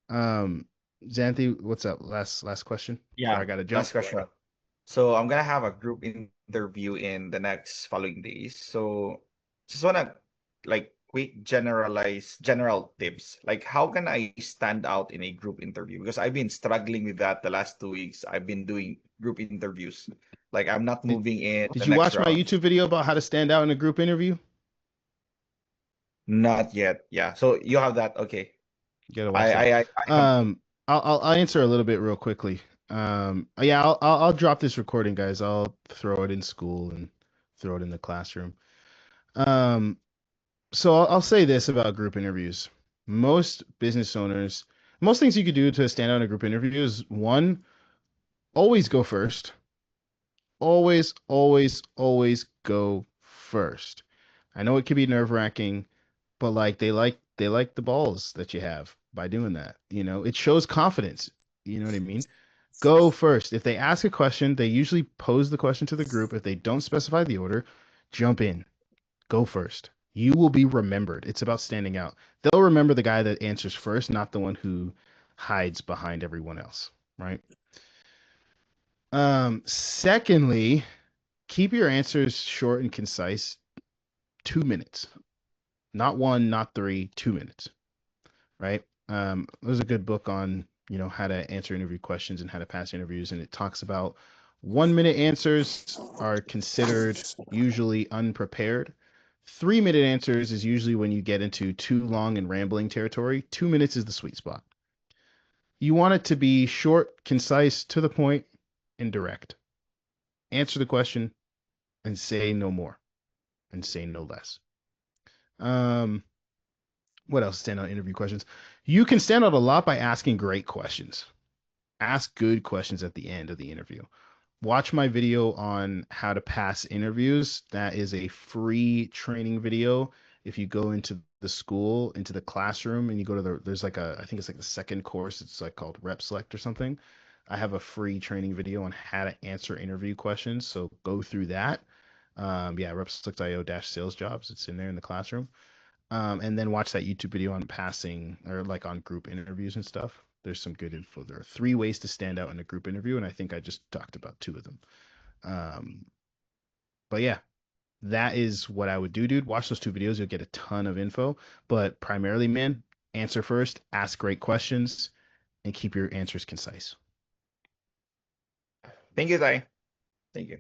Xanthi, what's up? Last question before Yeah, I gotta last jump. question. So I'm gonna have a group interview in the next following days. So just wanna like quick general tips. Like, how can I stand out in a group interview? Because I've been struggling with that the last 2 weeks. I've been doing group interviews. Like, I'm not moving in Did the you next watch my round. YouTube video about how to stand out in a group interview? Not yet. Yeah. So you have that. Okay. You gotta watch that. I'll answer a little bit real quickly. Yeah, I'll drop this recording, guys. I'll throw it in school and throw it in the classroom. So I'll say this about group interviews. Most business owners, most things you could do to stand out in a group interview is one, always go first. Always, always, always go first. I know it can be nerve-wracking, but like they like the balls that you have by doing that. You know, it shows confidence. You know what I mean? Go first. If they ask a question, they usually pose the question to the group. If they don't specify the order, jump in. Go first. You will be remembered. It's about standing out. They'll remember the guy that answers first, not the one who hides behind everyone else, right? Secondly, keep your answers short and concise. 2 minutes. Not 1, not 3, 2 minutes. Right? There's a good book on, how to answer interview questions and how to pass interviews, and it talks about 1-minute answers are considered usually unprepared. 3-minute answers is usually when you get into too long and rambling territory. 2 minutes is the sweet spot. You want it to be short, concise, to the point, and direct. Answer the question and say no more and say no less. What else? Stand out interview questions. You can stand out a lot by asking great questions. Ask good questions at the end of the interview. Watch my video on how to pass interviews. That is a free training video. If you go into the school, into the classroom, and you go to there's like I think it's like the second course. It's like called Rep Select or something. I have a free training video on how to answer interview questions. So go through that. Yeah, repselect.io-sales jobs. It's in there in the classroom. And then watch that YouTube video on passing or like on group interviews and stuff. There's some good info. There are 3 ways to stand out in a group interview, and I think I just talked about 2 of them. But yeah, that is what I would do, dude. Watch those 2 videos. You'll get a ton of info. But primarily, man, answer first, ask great questions, and keep your answers concise. Thank you, Ty. Thank you.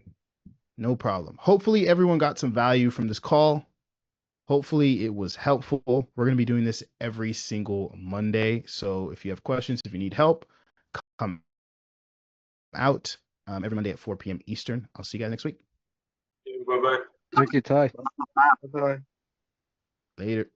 No problem. Hopefully, everyone got some value from this call. Hopefully it was helpful. We're going to be doing this every single Monday. So if you have questions, if you need help, come out every Monday at 4 p.m. Eastern. I'll see you guys next week. Bye-bye. Thank you, Ty. Bye. Later.